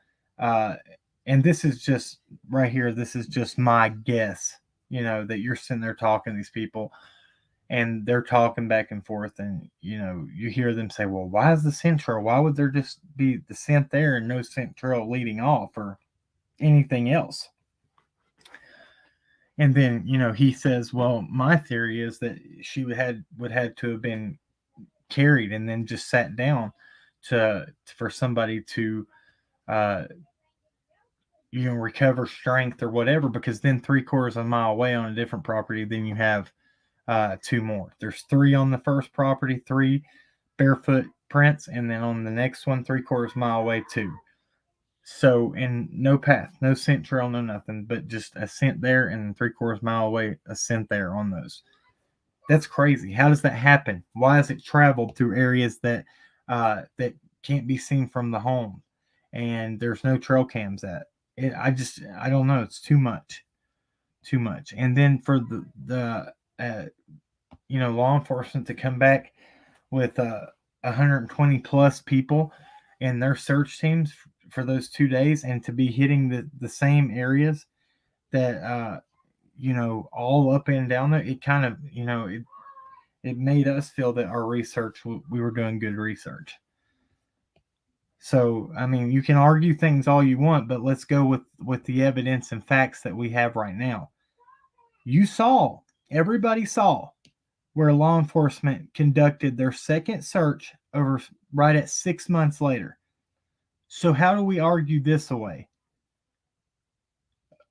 and this is just right here, this is just my guess, that you're sitting there talking to these people, and they're talking back and forth, and you hear them say, well, why is the scent trail, why would there just be the scent there and no scent trail leading off or anything else? And then he says, well, my theory is that she would have to have been carried and then just sat down for somebody to uh recover strength or whatever, because then 3/4 of a mile away on a different property, then you have two more. There's three on the first property, three barefoot prints, and then on the next one, 3/4 mile away, two. So, and no path, no scent trail, no nothing, but just a scent there, and 3/4 mile away, a scent there on those. That's crazy. How does that happen? Why has it traveled through areas that can't be seen from the home, and there's no trail cams at it? I don't know. It's too much, too much. And then for the law enforcement to come back with 120 plus people in their search teams for those 2 days, and to be hitting the same areas that all up and down there, it kind of it made us feel that our research, we were doing good research. So I mean, you can argue things all you want, but let's go with the evidence and facts that we have right now. Everybody saw where law enforcement conducted their second search over right at 6 months later. So how do we argue this away?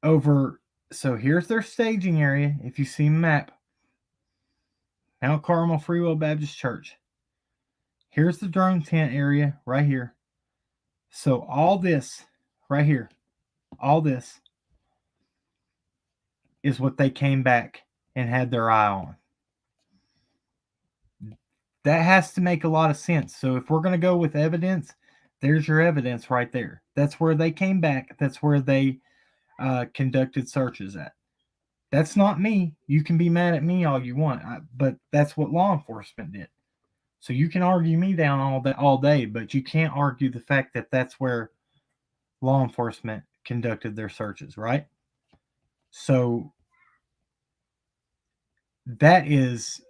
So here's their staging area. If you see map, Mount Carmel Free Will Baptist Church. Here's the drone tent area right here. So all this right here, all this is what they came back and had their eye on. That has to make a lot of sense. So if we're going to go with evidence, there's your evidence right there. That's where they came back. That's where they conducted searches at. That's not me. You can be mad at me all you want, but that's what law enforcement did. So you can argue me down all day, but you can't argue the fact that that's where law enforcement conducted their searches, right? So that's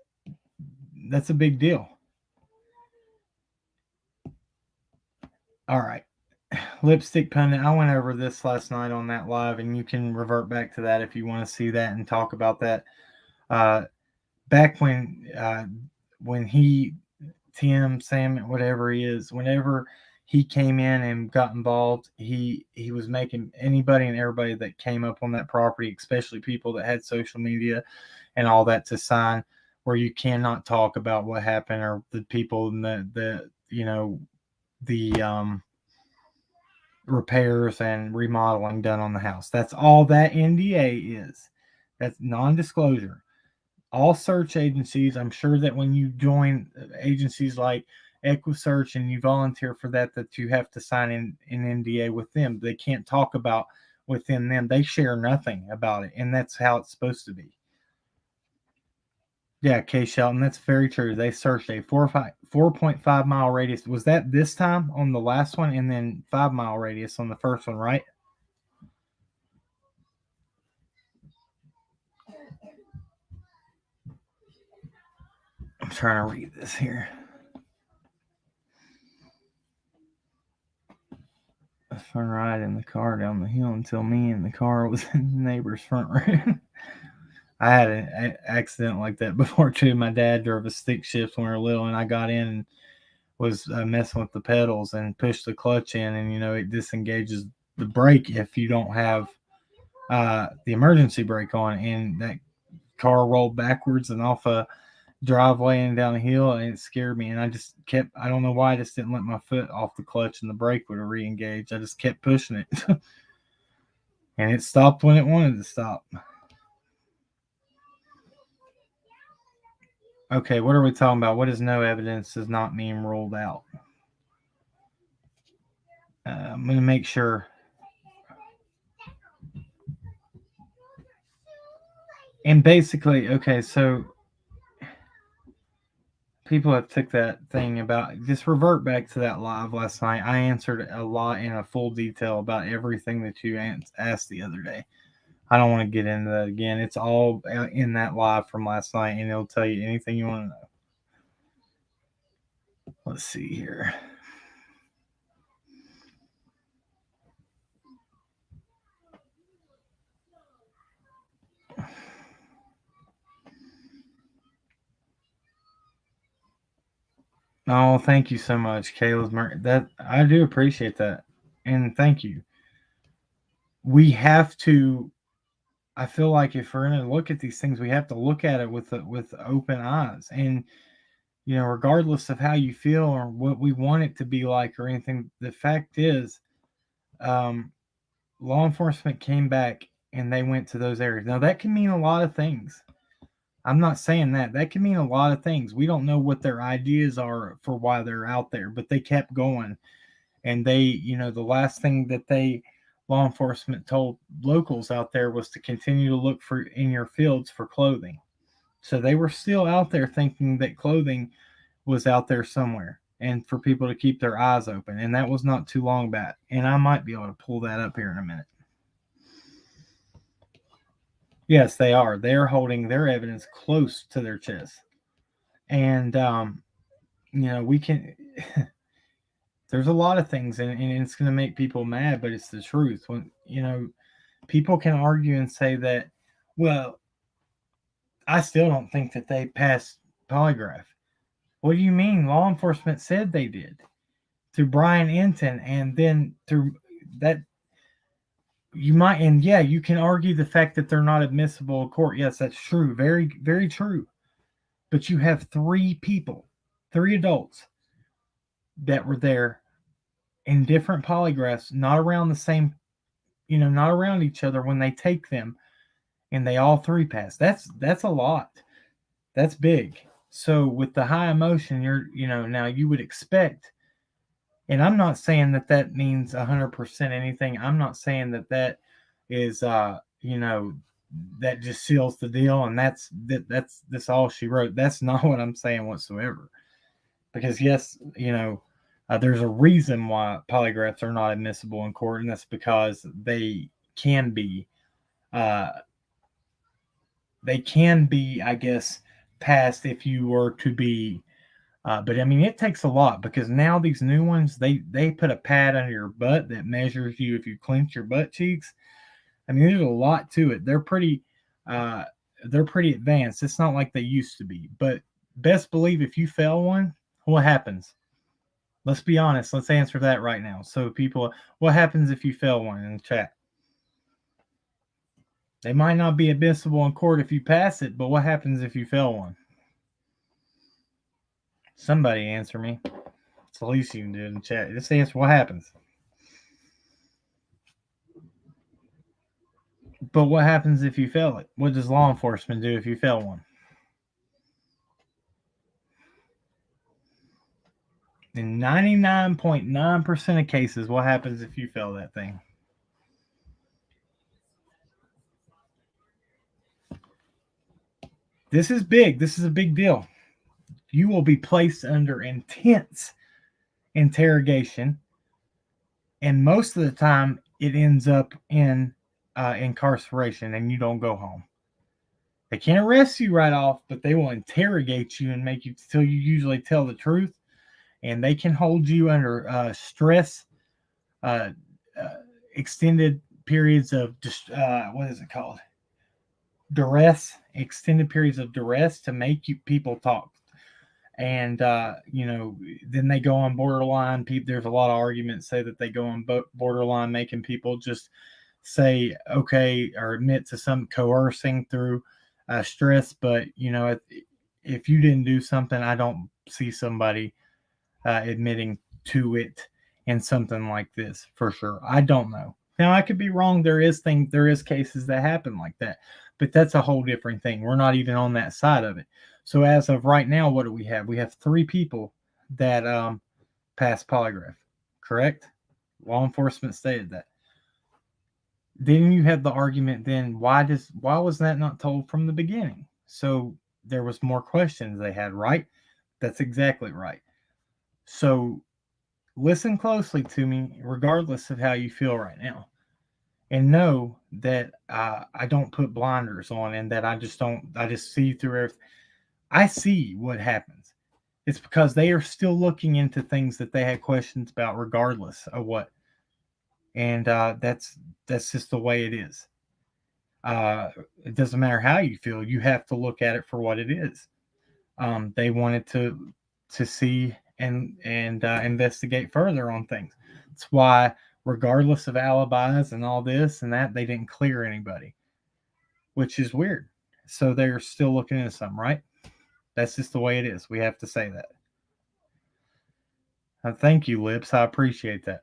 a big deal. All right. Lipstick pundit. I went over this last night on that live, and you can revert back to that if you want to see that and talk about that. Uh, Back when he, Tim, Sam, whatever he is, whenever he came in and got involved, he was making anybody and everybody that came up on that property, especially people that had social media and all that, to sign where you cannot talk about what happened or the people and the repairs and remodeling done on the house. That's all that NDA is. That's non-disclosure. All search agencies, I'm sure that when you join agencies like EquiSearch and you volunteer for that you have to sign an NDA with them. They can't talk about within them. They share nothing about it, and that's how it's supposed to be. Yeah, K. Shelton, that's very true. They searched a 4.5 mile radius. Was that this time on the last one, and then 5 mile radius on the first one, right? I'm trying to read this here. A fun ride in the car down the hill until me and the car was in the neighbor's front room. I had an accident like that before too. My dad drove a stick shift when we were little, and I got in and was messing with the pedals and pushed the clutch in, and it disengages the brake if you don't have the emergency brake on, and that car rolled backwards and off a driveway and down a hill, and it scared me. And I don't know why I just didn't let my foot off the clutch and the brake would have re-engaged. I just kept pushing it. And it stopped when it wanted to stop. Okay, what are we talking about? What is no evidence does not mean ruled out? I'm going to make sure. And basically, okay, so people have took that thing about, just revert back to that live last night. I answered a lot in a full detail about everything that you asked the other day. I don't want to get into that again. It's all in that live from last night, and it'll tell you anything you want to know. Let's see here. Oh, thank you so much, Kayla's that I do appreciate that, and thank you. We have to. I feel like if we're going to look at these things, we have to look at it with open eyes, and regardless of how you feel or what we want it to be like or anything, the fact is, um, law enforcement came back and they went to those areas. Now that can mean a lot of things. I'm not saying that. That can mean a lot of things. We don't know what their ideas are for why they're out there, but they kept going. And the last thing that law enforcement told locals out there was to continue to look for in your fields for clothing. So they were still out there thinking that clothing was out there somewhere and for people to keep their eyes open. And that was not too long back. And I might be able to pull that up here in a minute. Yes, they are. They are holding their evidence close to their chest. And, we can, there's a lot of things, and it's going to make people mad, but it's the truth. When, people can argue and say that, well, I still don't think that they passed polygraph. What do you mean? Law enforcement said they did through Brian Enton, and then through that. You might, and yeah, you can argue the fact that they're not admissible in court. Yes, that's true. Very, very true. But you have three people, three adults that were there in different polygraphs, not around the same, not around each other when they take them, and they all three pass. That's a lot. That's big. So with the high emotion, now you would expect, and I'm not saying that means 100% anything. I'm not saying that is, that just seals the deal, and that's all she wrote. That's not what I'm saying whatsoever. Because yes, there's a reason why polygraphs are not admissible in court, and that's because can be, uh, I guess, passed if you were to be. But I mean, it takes a lot because now these new ones, they put a pad under your butt that measures you if you clench your butt cheeks. I mean, there's a lot to it. Uh, they're pretty advanced. It's not like they used to be. But best believe if you fail one, what happens? Let's be honest. Let's answer that right now. So people, what happens if you fail one in the chat? They might not be admissible in court if you pass it, but what happens if you fail one? Somebody answer me. It's the least you can do in the chat. Just answer what happens. But what happens if you fail it? What does law enforcement do if you fail one? In 99.9% of cases, what happens if you fail that thing? This is big. This is a big deal. You will be placed under intense interrogation, and most of the time, it ends up in incarceration, and you don't go home. They can't arrest you right off, but they will interrogate you and make you till you usually tell the truth, and they can hold you under stress, uh, extended periods of just what is it called? Duress, extended periods of duress to make people talk. And then they go on borderline. There's a lot of arguments say that they go on borderline, making people just say okay or admit to some coercing through stress. But if you didn't do something, I don't see somebody admitting to it in something like this for sure. I don't know. Now I could be wrong. There is cases that happen like that, but that's a whole different thing. We're not even on that side of it. So as of right now, what do we have? We have 3 people that passed polygraph. Correct? Law enforcement stated that. Then you have the argument. Then why was that not told from the beginning? So there was more questions they had, right? That's exactly right. So listen closely to me, regardless of how you feel right now, and know that I don't put blinders on, and that I just see through everything. I see what happens. It's because they are still looking into things that they had questions about, regardless of what. And that's just the way it is. It doesn't matter how you feel; you have to look at it for what it is. They wanted to see and investigate further on things. That's why, regardless of alibis and all this and that, they didn't clear anybody, which is weird. So they're still looking into something, right? That's just the way it is. We have to say that. Thank you, Lips. I appreciate that.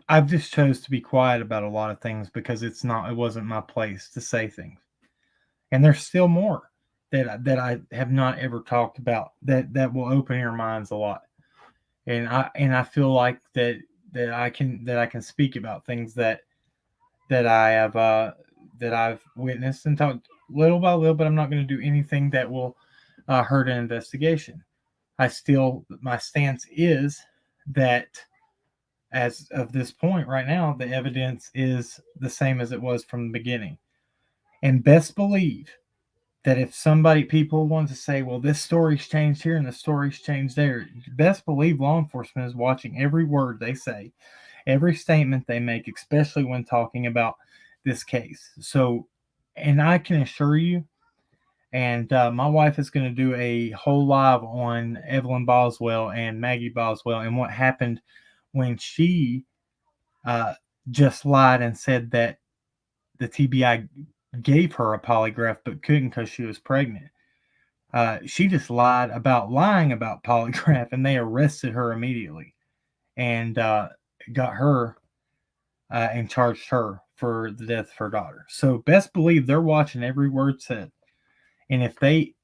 I've just chose to be quiet about a lot of things because it wasn't my place to say things. And there's still more that I have not ever talked about that will open your minds a lot. And I feel like that I can speak about things that I have that I've witnessed and talked little by little, but I'm not going to do anything that will hurt an investigation. My stance is that as of this point right now, the evidence is the same as it was from the beginning. And best believe that if people want to say, well, this story's changed here and the story's changed there, best believe law enforcement is watching every word they say, every statement they make, especially when talking about this case. So, and I can assure you, and my wife is going to do a whole live on Evelyn Boswell and Maggie Boswell and what happened when she just lied and said that the TBI gave her a polygraph but couldn't because she was pregnant. She just lied about lying about polygraph, and they arrested her immediately and got her and charged her for the death of her daughter. So best believe they're watching every word said. And if they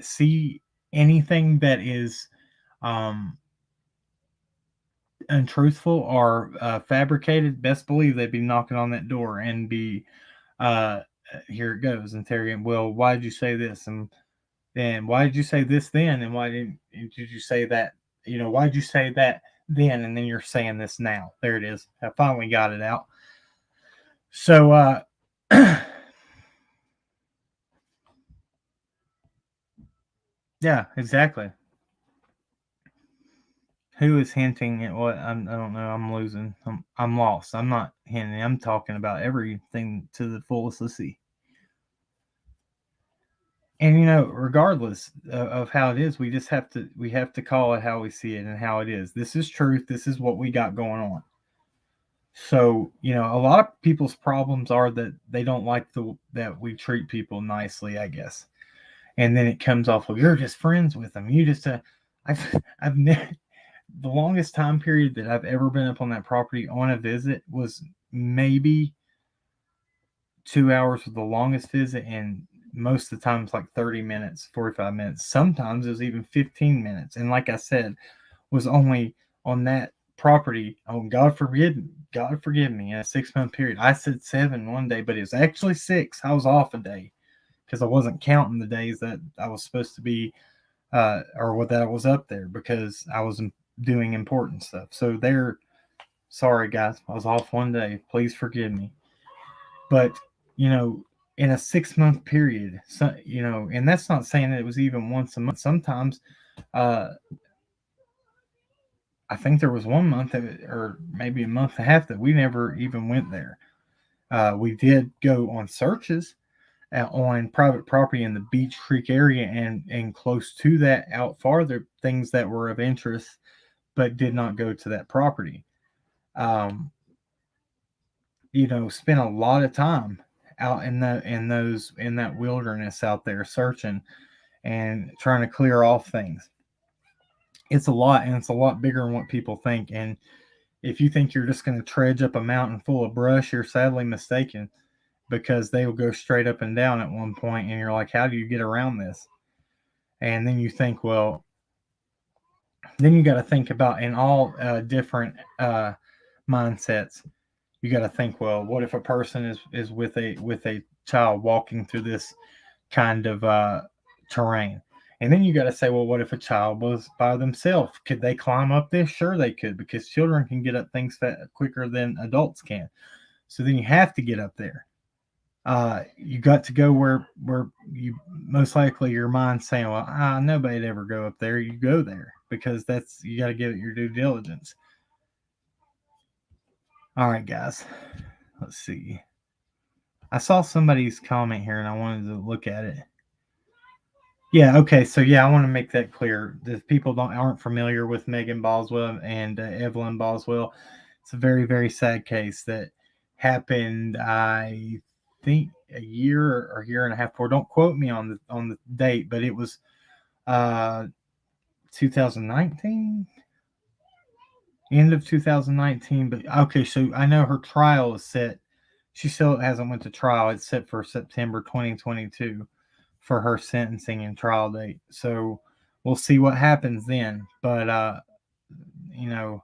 see anything that is untruthful or fabricated, best believe they'd be knocking on that door and be here it goes, interrogating. Well, why did you say this? And then why did you say this then, and why did you say that? Why did you say that then, and then you're saying this now? There it is. I finally got it out. So, yeah, exactly. Who is hinting at what? I don't know. I'm losing. I'm lost. I'm not hinting. I'm talking about everything to the fullest. Let's see. And regardless of how it is, we have to call it how we see it and how it is. This is truth. This is what we got going on. So a lot of people's problems are that they don't like the that we treat people nicely, I guess. And then it comes off, well, you're just friends with them. You just I've never the longest time period that I've ever been up on that property on a visit was maybe 2 hours was the longest visit, and most of the time it's like 30 minutes, 45 minutes. Sometimes it was even 15 minutes. And like I said, was only on that property. Oh, God forgive me, in a 6 month period. I said 7 one day, but it was actually 6. I was off a day because I wasn't counting the days that I was supposed to be, or what that I was up there because I was doing important stuff. So sorry guys, I was off one day. Please forgive me. But you know, in a 6 month period, so and that's not saying that it was even once a month. Sometimes, uh, I think there was one month or maybe a month and a half that we never even went there. We did go on searches on private property in the Beach Creek area and close to that out farther, things that were of interest, but did not go to that property. Um, spent a lot of time out in that wilderness out there searching and trying to clear off things. It's a lot, and it's a lot bigger than what people think. And if you think you're just going to trudge up a mountain full of brush, you're sadly mistaken, because they will go straight up and down at one point, and you're like, how do you get around this? And then you think, well, then you got to think about in all different mindsets. You got to think, well, what if a person is with a child walking through this kind of terrain? And then you got to say, well, what if a child was by themselves? Could they climb up this? Sure, they could, because children can get up things quicker than adults can. So then you have to get up there. You got to go where you most likely your mind's saying, well, nobody'd ever go up there. You go there because you got to give it your due diligence. All right, guys. Let's see. I saw somebody's comment here and I wanted to look at it. Yeah, okay. So yeah, I want to make that clear. If people aren't familiar with Megan Boswell and Evelyn Boswell, it's a very, very sad case that happened, I think, a year or year and a half before. Don't quote me on the date, but it was 2019, end of 2019. But okay, so I know her trial is set. She still hasn't went to trial. It's set for September 2022 for her sentencing and trial date. So we'll see what happens then. But you know,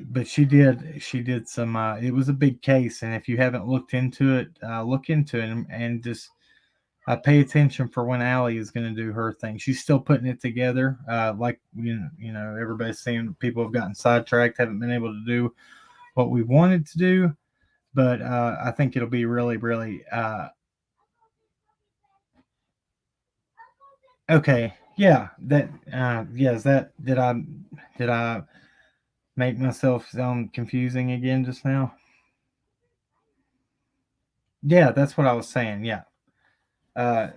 but she did some. It was a big case, and if you haven't looked into it, look into it and just pay attention for when Allie is going to do her thing. She's still putting it together. Like everybody's saying, people have gotten sidetracked, haven't been able to do what we wanted to do. But I think it'll be really, really okay. Yeah, that yes, that did I make myself sound confusing again just now? Yeah, that's what I was saying. Yeah. Uh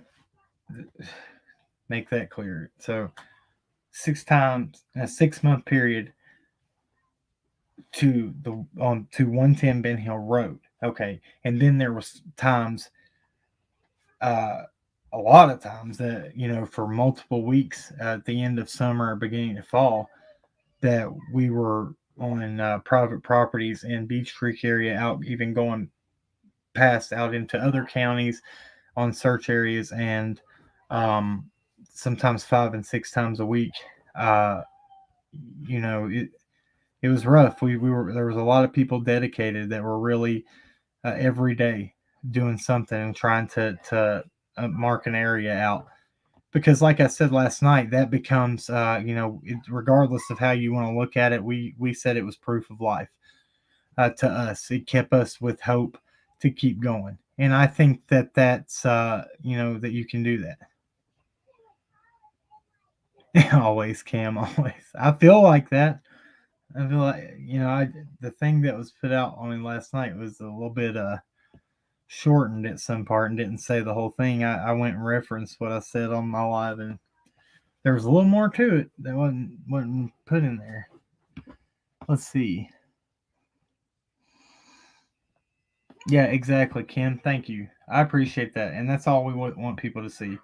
make that clear. So 6 times in a 6 month period to 110 Ben Hill Road. Okay. And then there was times uh a lot of times that for multiple weeks at the end of summer or beginning of fall that we were on private properties in Beach Creek area, out even going past out into other counties on search areas, and um, sometimes 5 and 6 times a week. Uh, it was rough. We were there was a lot of people dedicated that were really every day doing something and trying to mark an area out. because like I said last night, that becomes regardless of how you want to look at it, we said it was proof of life to us. It kept us with hope to keep going, and I think that that's that you can do that. Always, Cam, always. I feel like that. I feel like the thing that was put out on me last night was a little bit shortened at some part and didn't say the whole thing. I went and referenced what I said on my live, and there was a little more to it that wasn't put in there. Let's see. Yeah, exactly, Kim. Thank you. I appreciate that, and that's all we want people to see.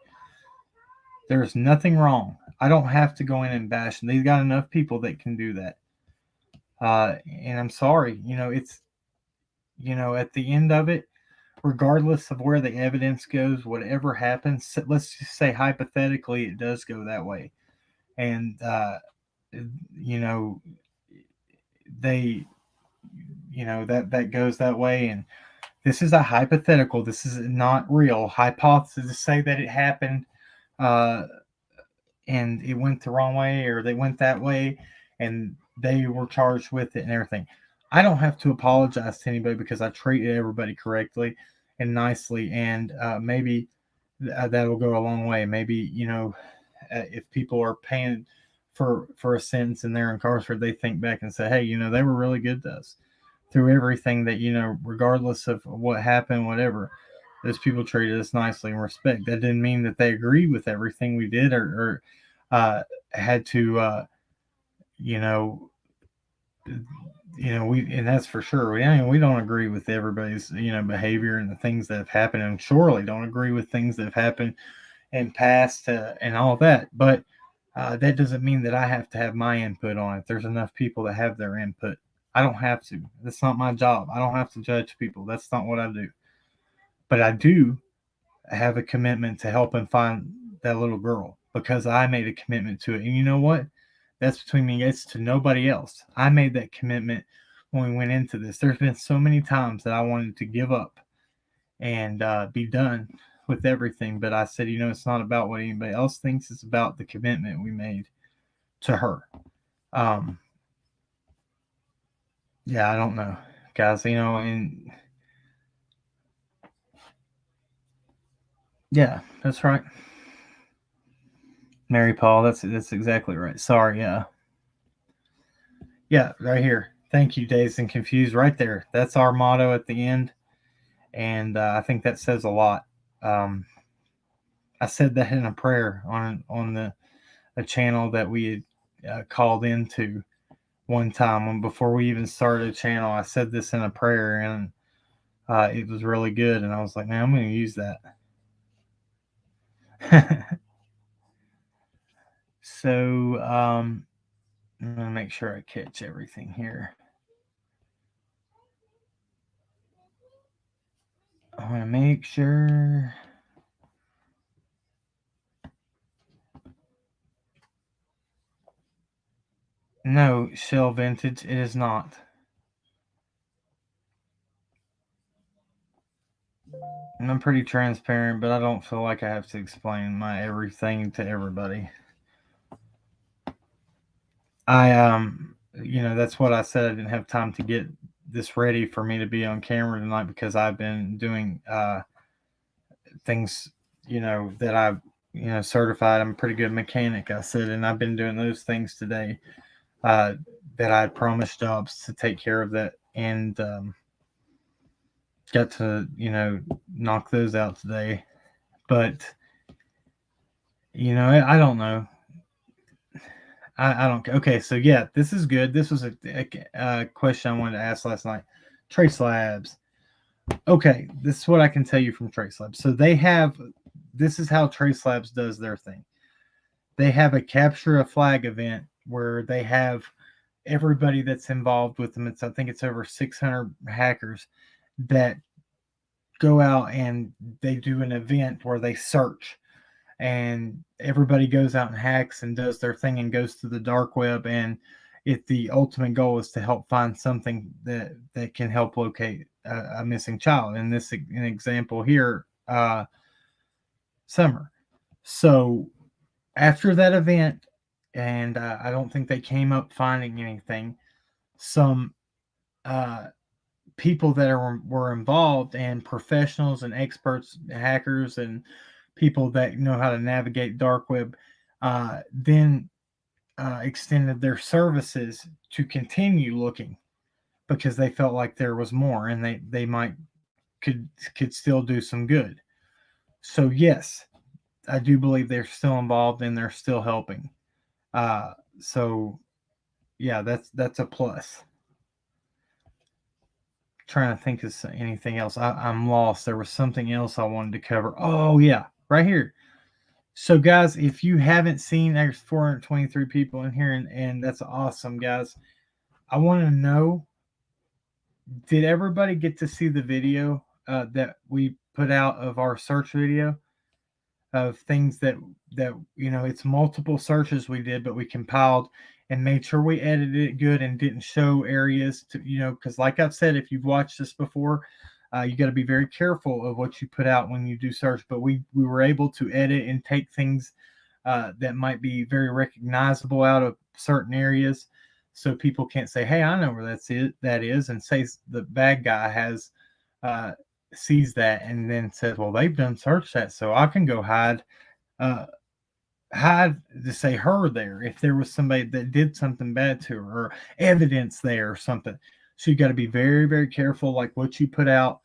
There's nothing wrong. I don't have to go in and bash. They've got enough people that can do that. And I'm sorry. It's at the end of it, regardless of where the evidence goes, whatever happens, let's just say hypothetically it does go that way, and you know they that goes that way, and this is a hypothetical. This is not real hypothesis to say that it happened, uh, and it went the wrong way or they went that way, and they were charged with it and everything. I don't have to apologize to anybody because I treated everybody correctly and nicely, and maybe that will go a long way. Maybe if people are paying for a sentence and they're incarcerated, they think back and say, hey, they were really good to us through everything that regardless of what happened, whatever. Those people treated us nicely and respect. That didn't mean that they agreed with everything we did or had to, you know, we, and that's for sure. We don't agree with everybody's, behavior and the things that have happened, and surely don't agree with things that have happened in past and all that. But that doesn't mean that I have to have my input on it. There's enough people that have their input. I don't have to. That's not my job. I don't have to judge people. That's not what I do. But I do have a commitment to helping find that little girl because I made a commitment to it. And you know what? That's between me. It's to nobody else. I made that commitment when we went into this. There's been so many times that I wanted to give up and be done with everything. But I said, it's not about what anybody else thinks. It's about the commitment we made to her. Yeah, I don't know, guys. And yeah, that's right. Mary Paul, that's exactly right. Sorry, yeah. Yeah, right here. Thank you, Dazed and Confused, right there. That's our motto at the end, and I think that says a lot. Um, I said that in a prayer on the a channel that we had called into one time when before we even started a channel. I said this in a prayer, and it was really good. And I was like, man, I'm going to use that. So I'm going to make sure I catch everything here. I want to make sure. No, Shell Vintage, it is not. And I'm pretty transparent, but I don't feel like I have to explain my everything to everybody. That's what I said. I didn't have time to get this ready for me to be on camera tonight because I've been doing things, that I've, certified. I'm a pretty good mechanic, I said, and I've been doing those things today that I promised jobs to take care of that, and got to, knock those out today. But, I don't know. I don't. Okay, so yeah, this is good. This was a question I wanted to ask last night. Trace Labs. Okay, this is what I can tell you from Trace Labs. So they have. This is how Trace Labs does their thing. They have a capture a flag event where they have everybody that's involved with them. I think it's over 600 hackers that go out and they do an event where they search, and everybody goes out and hacks and does their thing and goes to the dark web, and the ultimate goal is to help find something that can help locate a missing child. In this an example here, Summer. So after that event, and I don't think they came up finding anything. Some uh, people that were involved, and professionals and experts, hackers, and people that know how to navigate dark web, then extended their services to continue looking because they felt like there was more, and they might could still do some good. So yes, I do believe they're still involved and they're still helping. So yeah, that's a plus. Trying to think of anything else. I'm lost. There was something else I wanted to cover. Oh yeah, right here. So guys, if you haven't seen, there's 423 people in here, and that's awesome, guys. I want to know, did everybody get to see the video that we put out of our search video of things that it's multiple searches we did, but we compiled and made sure we edited it good and didn't show areas to, because like I've said, if you've watched this before, you got to be very careful of what you put out when you do search. But we were able to edit and take things that might be very recognizable out of certain areas, so people can't say, "Hey, I know where that is," and say the bad guy has uh, sees that and then says, "Well, they've done search that, so I can go uh, hide to say her there if there was somebody that did something bad to her or evidence there or something." So you got to be very, very careful, like what you put out,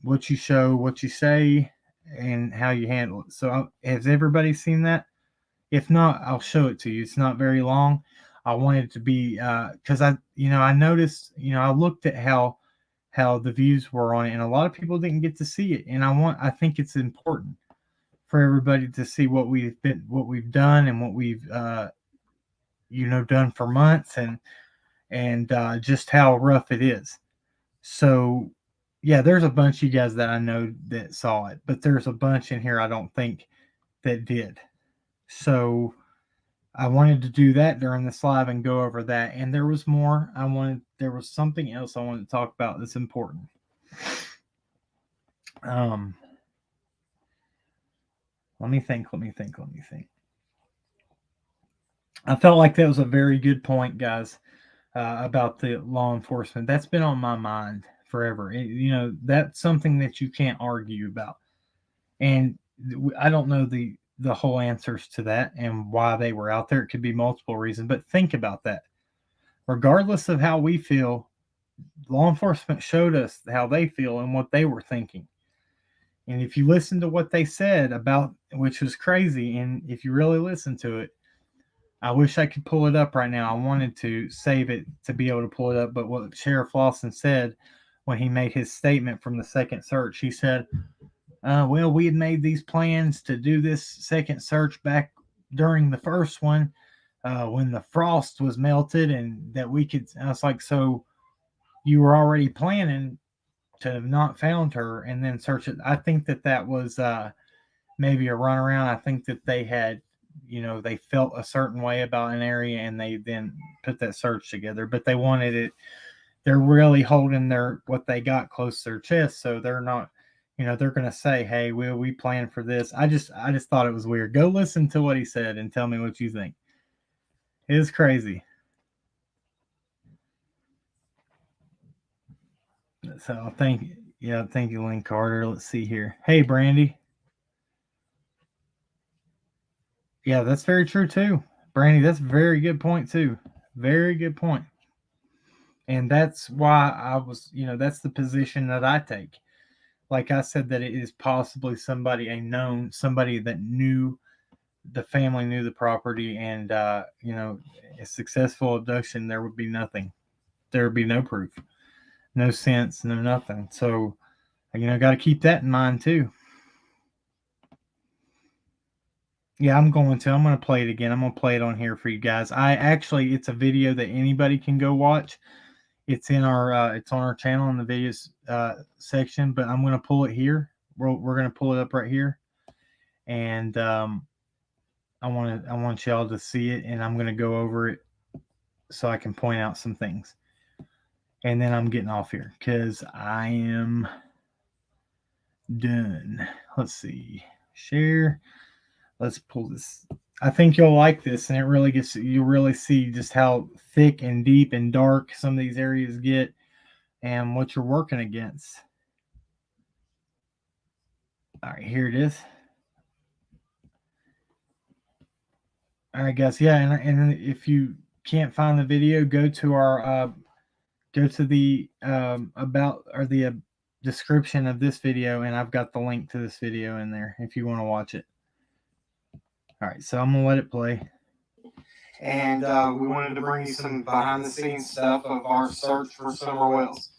what you show, what you say, and how you handle it. So has everybody seen that? If not, I'll show it to you. It's not very long. I wanted it to be because I noticed, I looked at how the views were on it, and a lot of people didn't get to see it. And I think it's important for everybody to see what we've done, and what we've done for months, and just how rough it is. So yeah, there's a bunch of you guys that I know that saw it, but there's a bunch in here I don't think that did. So I wanted to do that during this live and go over that. And there was more. There was something else I wanted to talk about that's important. Um, let me think. I felt like that was a very good point, guys, about the law enforcement. That's been on my mind forever. That's something that you can't argue about. And I don't know the whole answers to that and why they were out there. It could be multiple reasons, but think about that. Regardless of how we feel, law enforcement showed us how they feel and what they were thinking. And if you listen to what they said about, which was crazy, and if you really listen to it, I wish I could pull it up right now. I wanted to save it to be able to pull it up, but what Sheriff Lawson said when he made his statement from the second search, he said, well, we had made these plans to do this second search back during the first one when the frost was melted, and that we could. I was like, so you were already planning to have not found her and then search it. I think that was maybe a runaround. I think that they had, they felt a certain way about an area and they then put that search together, but they wanted it. They're really holding what they got close to their chest, so they're not. They're gonna say, "Hey, we planned for this." I just thought it was weird. Go listen to what he said and tell me what you think. It is crazy. So thank you, Lynn Carter. Let's see here. Hey, Brandy. Yeah, that's very true too. Brandy, that's a very good point too. Very good point. And that's why that's the position that I take. Like I said, that it is possibly somebody that knew the family, knew the property, and a successful abduction, there would be nothing. There would be no proof, no sense, no nothing. So, got to keep that in mind too. Yeah, I'm going to play it again. I'm going to play it on here for you guys. It's a video that anybody can go watch. It's on our channel in the videos section, but I'm going to pull it here. We're going to pull it up right here. And I want y'all to see it, and I'm going to go over it so I can point out some things. And then I'm getting off here because I am done. Let's see. Share. let's pull this. I think you'll like this, and it really gets you really see just how thick and deep and dark some of these areas get, and what you're working against. All right, here it is. All right, guys. Yeah, and if you can't find the video, go to our go to the about or the description of this video, and I've got the link to this video in there if you want to watch it. All right, so I'm gonna let it play. And we wanted to bring you some behind the scenes stuff of our search for summer whales.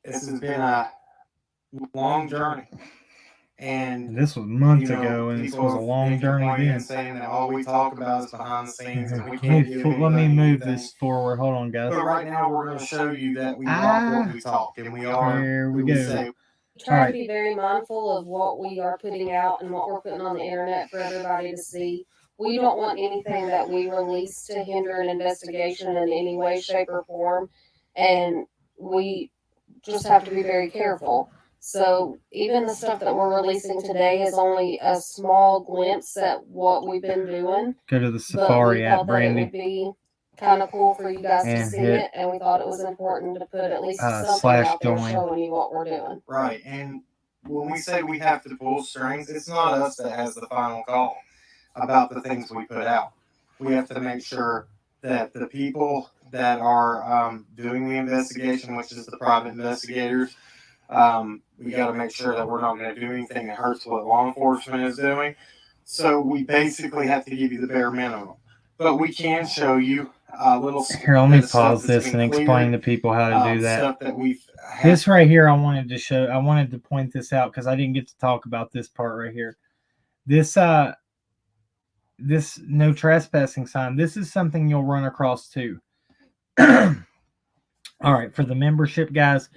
This has been a long journey. And this was months ago, and this was a long journey then. Saying that all we talk about is behind the scenes, and we can't let me move this forward. Hold on, guys. But right now, we're going to show you that we walk what we talk, and we are. Here we go. Say. Try to be very mindful of what we are putting out and what we're putting on the internet for everybody to see. We don't want anything that we release to hinder an investigation in any way, shape, or form, and we just have to be very careful. So even the stuff that we're releasing today is only a small glimpse at what we've been doing. Go to the Safari app, Brandy. It would be kind of cool for you guys to see it, and we thought it was important to put at least something out there showing you what we're doing. Right, and when we say we have to pull strings, it's not us that has the final call about the things we put out. We have to make sure that the people that are doing the investigation, which is the private investigators, we got to make sure that we're not going to do anything that hurts what law enforcement is doing. So we basically have to give you the bare minimum. But we can show you a little. Here, let me pause this and explain to people how to do that. Stuff that we've this right here, I wanted to point this out because I didn't get to talk about this part right here. This this no trespassing sign. This is something you'll run across too. All right, for the membership guys,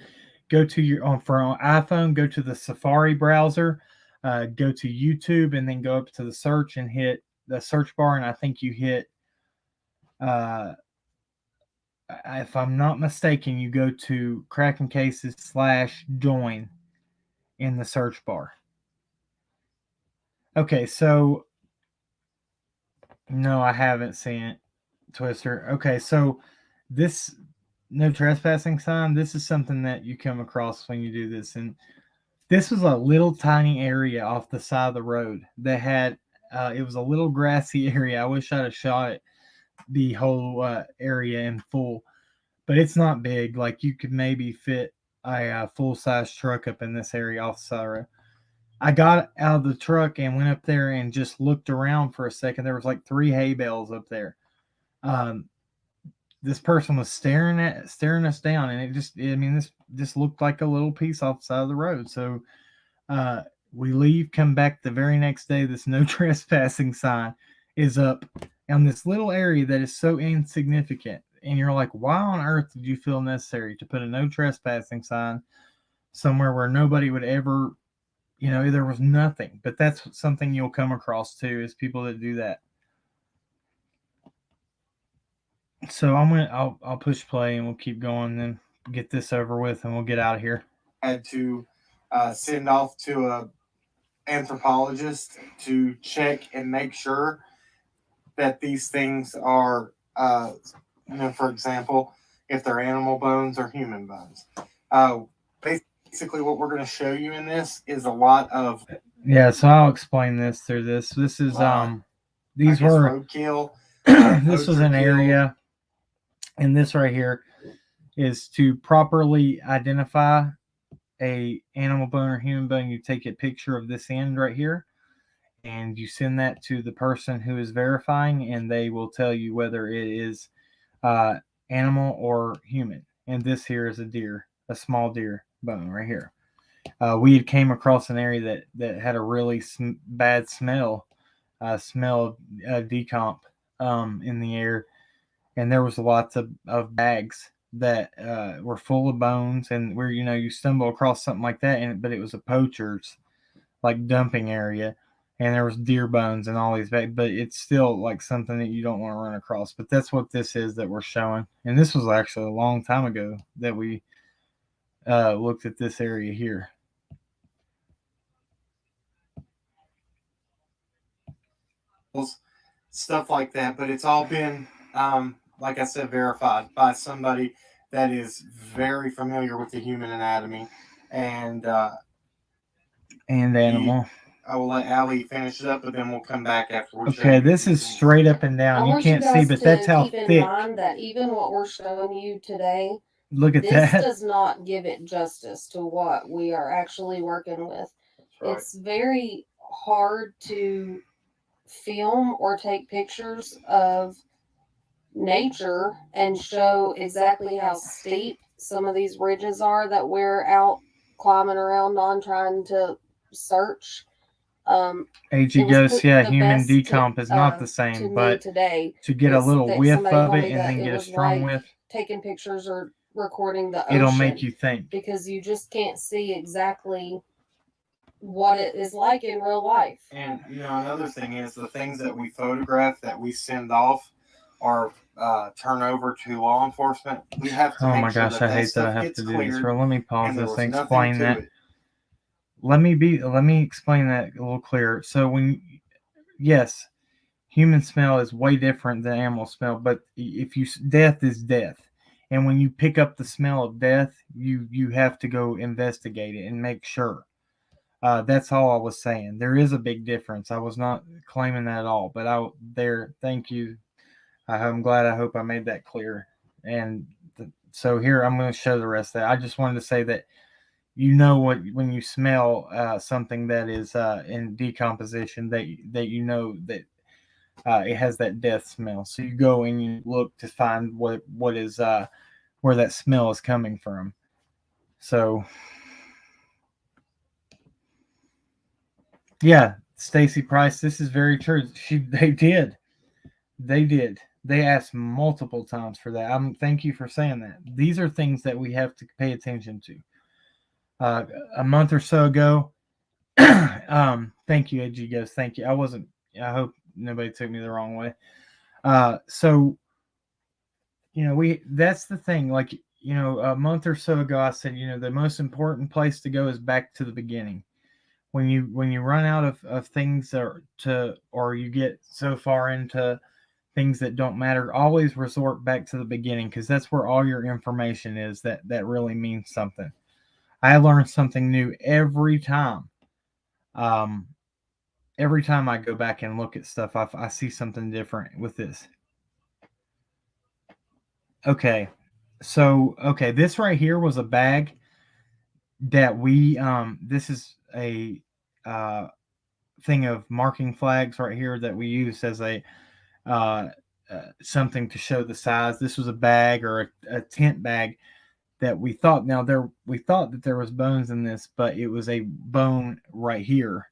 go to your for an iPhone, go to the Safari browser, go to YouTube, and then go up to the search and hit the search bar, and I think you hit if I'm not mistaken, you go to Cracking Cases /join in the search bar. Okay, so no, I haven't seen it, Twister. Okay, so this no trespassing sign, this is something that you come across when you do this, and this was a little tiny area off the side of the road that had it was a little grassy area. I wish I'd have shot it the whole area in full, but it's not big. Like you could maybe fit a full-size truck up in this area off the side of the road. I got out of the truck and went up there and just looked around for a second. There was like 3 hay bales up there. This person was staring us down, and this looked like a little piece off the side of the road. So we leave, come back the very next day. This no trespassing sign is up on this little area that is so insignificant. And you're like, why on earth did you feel necessary to put a no trespassing sign somewhere where nobody would ever, there was nothing? But that's something you'll come across too, is people that do that. So I'll push play and we'll keep going, then get this over with, and we'll get out of here. I had to send off to a anthropologist to check and make sure that these things are, for example, if they're animal bones or human bones. Basically, what we're going to show you in this is a lot of. Yeah, so I'll explain this through this. This is these were roadkill. This was an area, and this right here is to properly identify a animal bone or human bone. You take a picture of this end right here, and you send that to the person who is verifying, and they will tell you whether it is animal or human. And this here is a deer, a small deer bone right here. We had came across an area that had a really bad smell of decomp in the air, and there was lots of bags that were full of bones, and where you stumble across something like that, but it was a poacher's like dumping area, and there was deer bones and all these bags, but it's still like something that you don't want to run across. But that's what this is that we're showing, and this was actually a long time ago that we looked at this area here. stuff like that. But it's all been, like I said, verified by somebody that is very familiar with the human anatomy. And animal. I will let Allie finish it up, but then we'll come back after we show Okay, you. this is straight up and I down. You want can't see, guys but to that's how keep in thick. mind that even what we're showing you today, Look at this that. does not give it justice to what we are actually working with. Right. It's very hard to film or take pictures of nature and show exactly how steep some of these ridges are that we're out climbing around on trying to search. AG It was goes, put yeah, the human best decomp is not the to same, me but today. to get a little That whiff somebody of told it me and that then it get a was strong like whiff, taking pictures or recording the it'll make ocean you think. because you just can't see exactly what it is like in real life. And another thing is the things that we photograph that we send off or turn over to law enforcement. We have to Oh make my sure gosh, that I hate that stuff I have gets to do this. cleared, Let me pause and there this was and nothing explain to that. it. Let me explain that a little clearer. So yes, human smell is way different than animal smell, but if you death is death, and when you pick up the smell of death, you have to go investigate it and make sure. That's all I was saying. There is a big difference. I was not claiming that at all, but thank you. I'm glad. I hope I made that clear. And so here I'm going to show the rest of that. I just wanted to say that what when you smell something that is in decomposition, that you know that it has that death smell. So you go and you look to find what is where that smell is coming from. So yeah, Stacy Price, this is very true. They did. They asked multiple times for that. Thank you for saying that. These are things that we have to pay attention to. A month or so ago, thank you, AG Ghost. Thank you. I hope nobody took me the wrong way. So that's the thing. Like, a month or so ago, I said, the most important place to go is back to the beginning. When you run out of things or you get so far into things that don't matter, always resort back to the beginning, because that's where all your information is that really means something. I learn something new every time. Um, every time I go back and look at stuff, I see something different with this. Okay, so this right here was a bag that this is a thing of marking flags right here that we use as a something to show the size. This was a bag or a tent bag that we thought that there was bones in this, but it was a bone right here,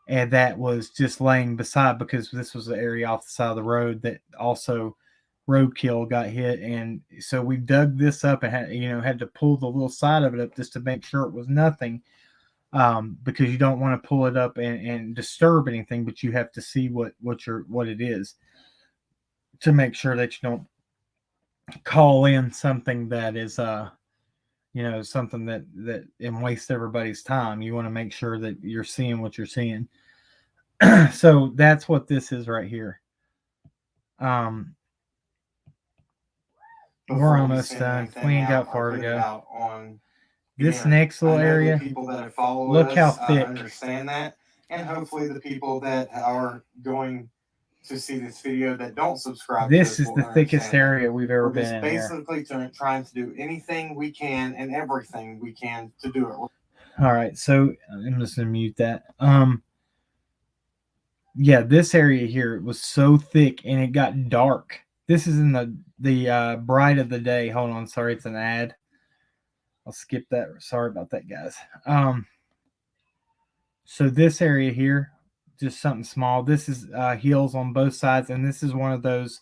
and that was just laying beside, because this was the area off the side of the road that also roadkill got hit, and so we dug this up and had to pull the little side of it up just to make sure it was nothing, because you don't want to pull it up and disturb anything, but you have to see what it is to make sure that you don't call in something that is something that and waste everybody's time. You want to make sure that you're seeing what you're seeing. So that's what this is right here. We're almost done. We ain't got far to go. This next little area, people that have followed look how us thick. understand that, and hopefully the people that are going to see this video that don't subscribe. This is the thickest area we've ever been in. Basically trying to do anything we can and everything we can to do it. All right, so I'm just gonna mute that. Yeah, this area here was so thick and it got dark. This is in the bright of the day. Hold on, sorry, it's an ad. I'll skip that. Sorry about that, guys. So this area here, just something small. This is hills on both sides, and this is one of those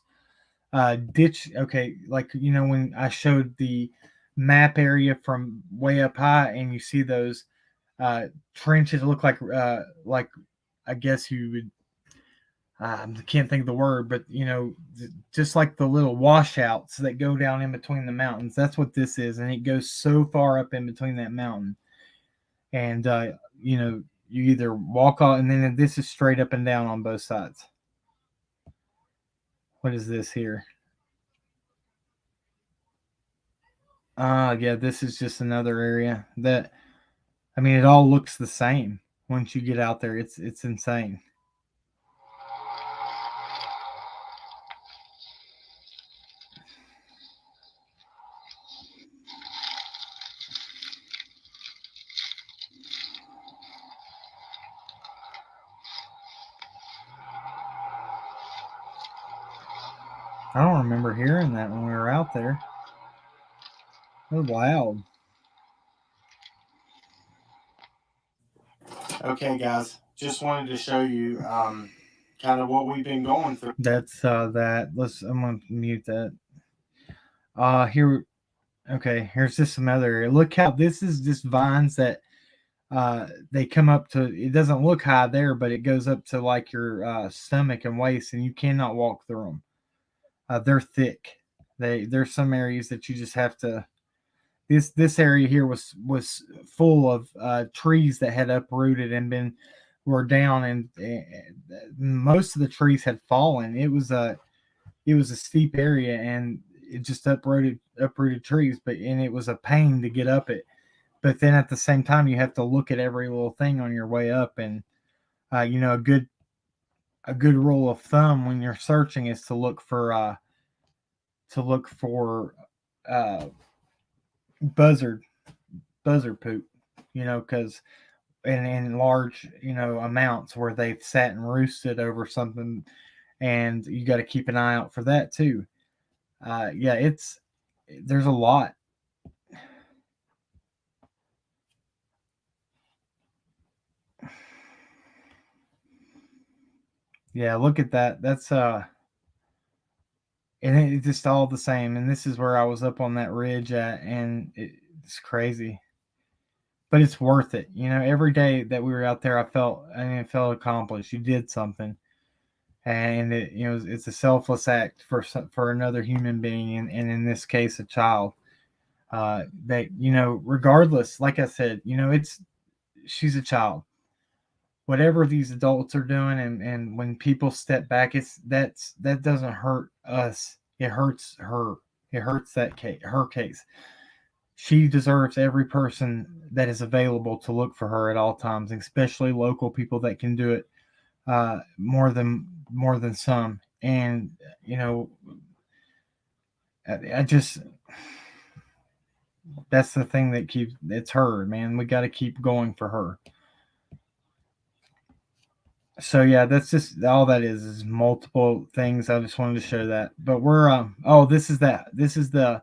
ditch. Okay, like when I showed the map area from way up high, and you see those trenches look like I guess you would. I can't think of the word, but just like the little washouts that go down in between the mountains. That's what this is, and it goes so far up in between that mountain. And you either walk off, and then this is straight up and down on both sides. What is this here? Yeah, this is just another area that, I mean, it all looks the same once you get out there. It's insane. I don't remember hearing that when we were out there. It was loud. Okay, guys, just wanted to show you kind of what we've been going through. That's that. I'm gonna mute that. Here. Okay, here's just some other area. Look how this is just vines that they come up to. It doesn't look high there, but it goes up to like your stomach and waist, and you cannot walk through them. They're thick. There's some areas that you just have to. This area here was full of trees that had uprooted and were down, and most of the trees had fallen. It was a steep area, and it just uprooted trees, and it was a pain to get up it. But then at the same time, you have to look at every little thing on your way up, and a good rule of thumb when you're searching is to look for uh, buzzard poop, because in large amounts where they've sat and roosted over something, and you got to keep an eye out for that too. Yeah, there's a lot. Yeah, look at that. That's and it's just all the same. And this is where I was up on that ridge at, and it's crazy, but it's worth it. Every day that we were out there, it felt accomplished. You did something, and it's a selfless act for another human being, and in this case, a child. That regardless, like I said, she's a child. Whatever these adults are doing, and when people step back, that doesn't hurt us. It hurts her. It hurts her case. She deserves every person that is available to look for her at all times, especially local people that can do it more than some. And I just, that's the thing that it's her, man. We got to keep going for her. So yeah, that's just all that is multiple things. I just wanted to show that. But we're this is the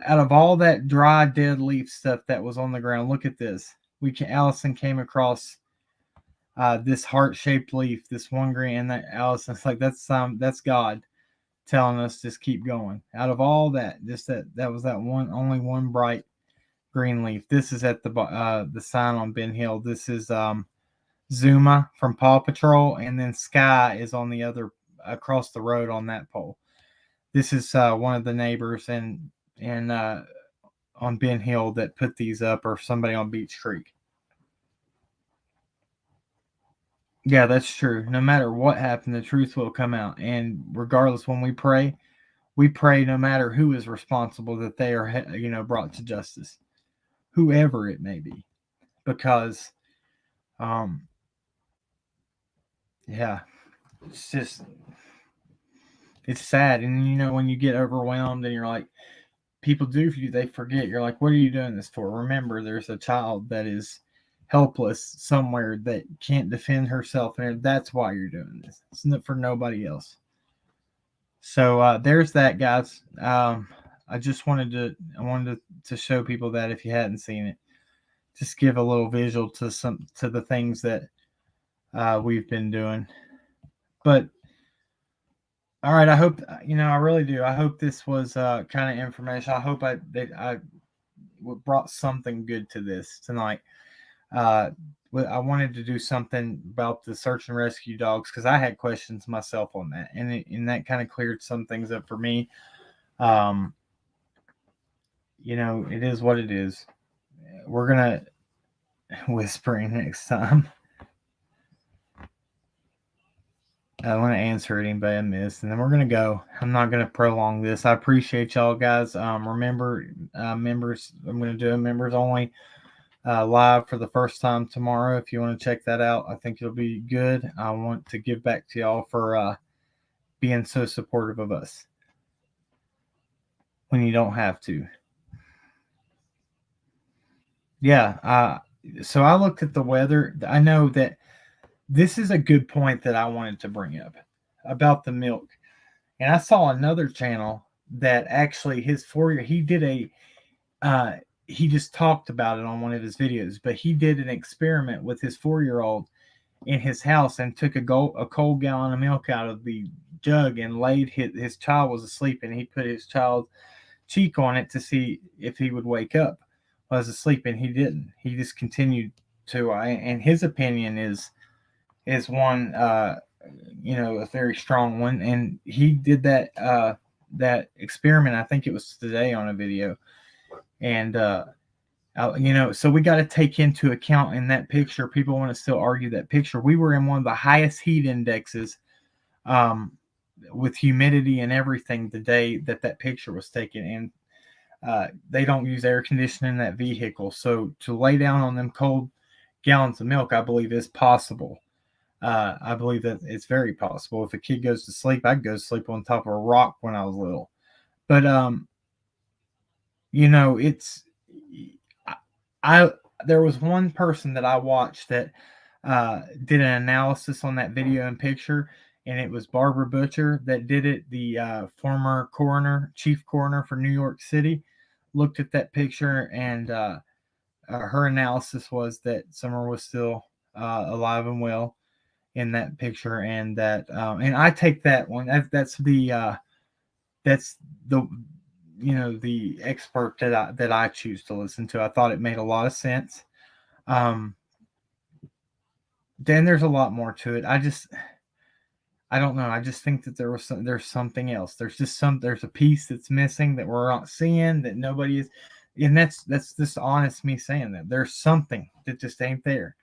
out of all that dry dead leaf stuff that was on the ground. Look at this. Allison came across this heart-shaped leaf, this one green, and that Allison's like, that's God telling us just keep going. Out of all that, just that was that only one bright green leaf. This is at the sign on Ben Hill. This is Zuma from Paw Patrol, and then Sky is on the other across the road on that pole. This is one of the neighbors and on Ben Hill that put these up, or somebody on Beach Creek. Yeah, that's true. No matter what happened, the truth will come out. And regardless, when we pray no matter who is responsible, that they are, brought to justice, whoever it may be, because, yeah, it's sad. And when you get overwhelmed and you're like, people they forget. You're like, what are you doing this for? Remember, there's a child that is helpless somewhere that can't defend herself, and that's why you're doing this. It's not for nobody else. So there's that, guys. I just wanted to show people that if you hadn't seen it, just give a little visual to the things that we've been doing. But all right, I hope I really do. I hope this was kind of information. I hope I brought something good to this tonight. I wanted to do something about the search and rescue dogs because I had questions myself on that, and that kind of cleared some things up for me. It is what it is. We're gonna whispering next time. I want to answer anybody I missed, and then we're gonna go. I'm not gonna prolong this. I appreciate y'all, guys. Remember, members. I'm gonna do a members only live for the first time tomorrow. If you want to check that out, I think it'll be good. I want to give back to y'all for being so supportive of us when you don't have to. Yeah. So I looked at the weather. I know that this is a good point that I wanted to bring up about the milk. And I saw another channel that actually his 4 year he did uh he just talked about it on one of his videos, but he did an experiment with his 4-year-old in his house and took a cold gallon of milk out of the jug and laid his child was asleep, and he put his child's cheek on it to see if he would wake up while he was asleep, and he didn't. He just continued to and his opinion is one a very strong one, and he did that experiment. I think it was today on a video, and so we got to take into account in that picture. People want to still argue that picture. We were in one of the highest heat indexes, with humidity and everything the day that picture was taken, and they don't use air conditioning in that vehicle. So to lay down on them cold gallons of milk, I believe is possible. I believe that it's very possible. If a kid goes to sleep, I'd go to sleep on top of a rock when I was little. But it's I there was one person that I watched that did an analysis on that video and picture, and it was Barbara Butcher that did it. The former chief coroner for New York City, looked at that picture, and her analysis was that Summer was still alive and well in that picture, and that and I take that one. That's the the expert that I choose to listen to. I thought it made a lot of sense. Then there's a lot more to it. I don't know. I just think that there's something else. There's a piece that's missing that we're not seeing, that nobody is, and that's just honest me saying that there's something that just ain't there,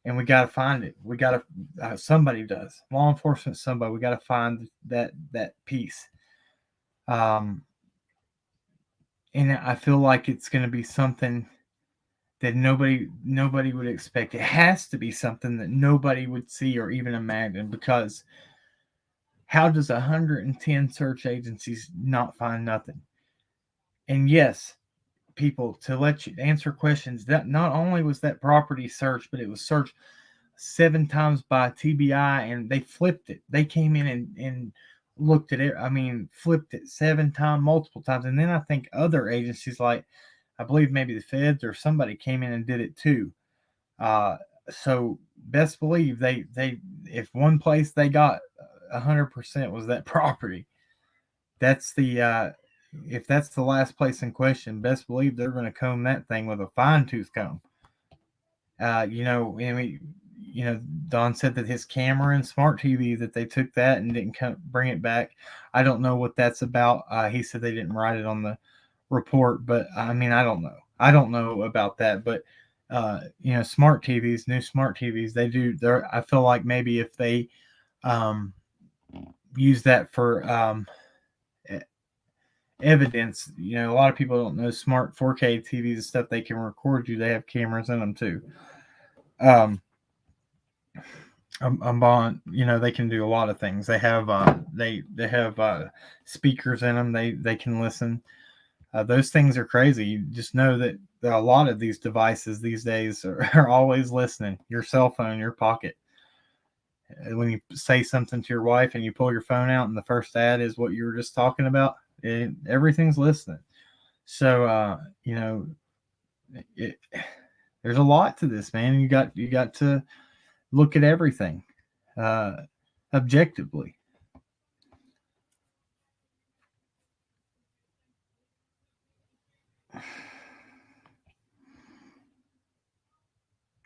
and we got to find it. We got to somebody does, law enforcement, somebody. We got to find that piece. And I feel like it's going to be something that nobody would expect. It has to be something that nobody would see or even imagine, because how does 110 search agencies not find nothing? And yes, people, to let you answer questions, that not only was that property searched, but it was searched 7 times by TBI, and they flipped it. They came in and looked at it. I mean, flipped it 7 times, multiple times. And then I think other agencies, like I believe maybe the feds or somebody, came in and did it too. So best believe they if one place they got 100% was that property. That's the if that's the last place in question, best believe they're going to comb that thing with a fine tooth comb. Don said that his camera and smart TV, that they took that and didn't bring it back. I don't know what that's about. He said they didn't write it on the report, but I mean, I don't know. I don't know about that, but smart TVs, new smart TVs, they do. I feel like maybe if they use that for evidence, a lot of people don't know smart 4K TVs and stuff. They can record you. They have cameras in them too. I'm on. They can do a lot of things. They have they have speakers in them. They can listen. Those things are crazy. You just know that a lot of these devices these days are always listening. Your cell phone in your pocket. When you say something to your wife and you pull your phone out and the first ad is what you were just talking about, everything's listening. So there's a lot to this, man. You got to look at everything objectively.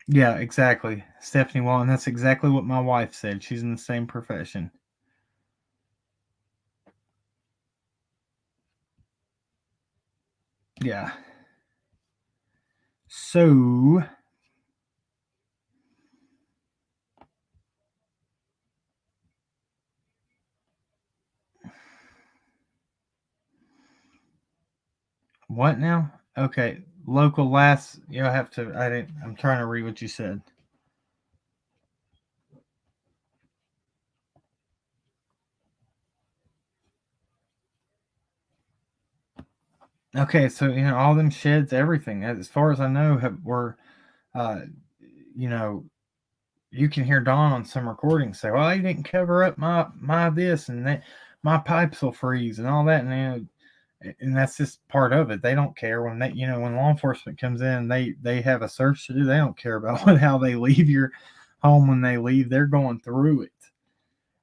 Yeah, exactly. Stephanie Wallen, that's exactly what my wife said. She's in the same profession. Yeah. So What now? Okay, local last. You'll have to. I didn't. I'm trying to read what you said. Okay, so all them sheds, everything. As far as I know, were, uh, you know, you can hear Don on some recordings say, "Well, he didn't cover up my this and that, my pipes will freeze and all that," and that's just part of it. They don't care when when law enforcement comes in, they have a search to do. They don't care about how they leave your home when they leave. They're going through it.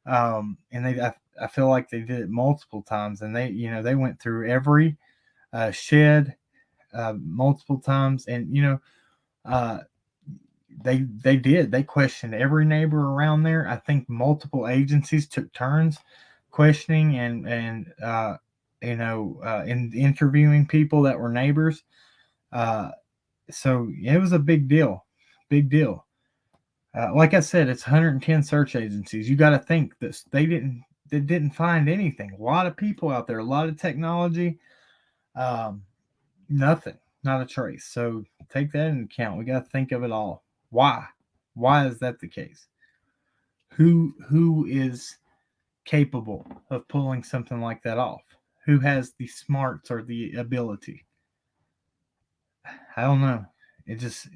And I feel like they did it multiple times, and they went through every shed multiple times, and uh, they questioned every neighbor around there. I think multiple agencies took turns questioning and in interviewing people that were neighbors. Uh, so it was a big deal, big deal. Like I said, it's 110 search agencies. You got to think that they didn't find anything. A lot of people out there, a lot of technology, um, nothing, not a trace. So take that into account. We got to think of it all. Why? Why is that the case? Who is capable of pulling something like that off? Who has the smarts or the ability? I don't know. It just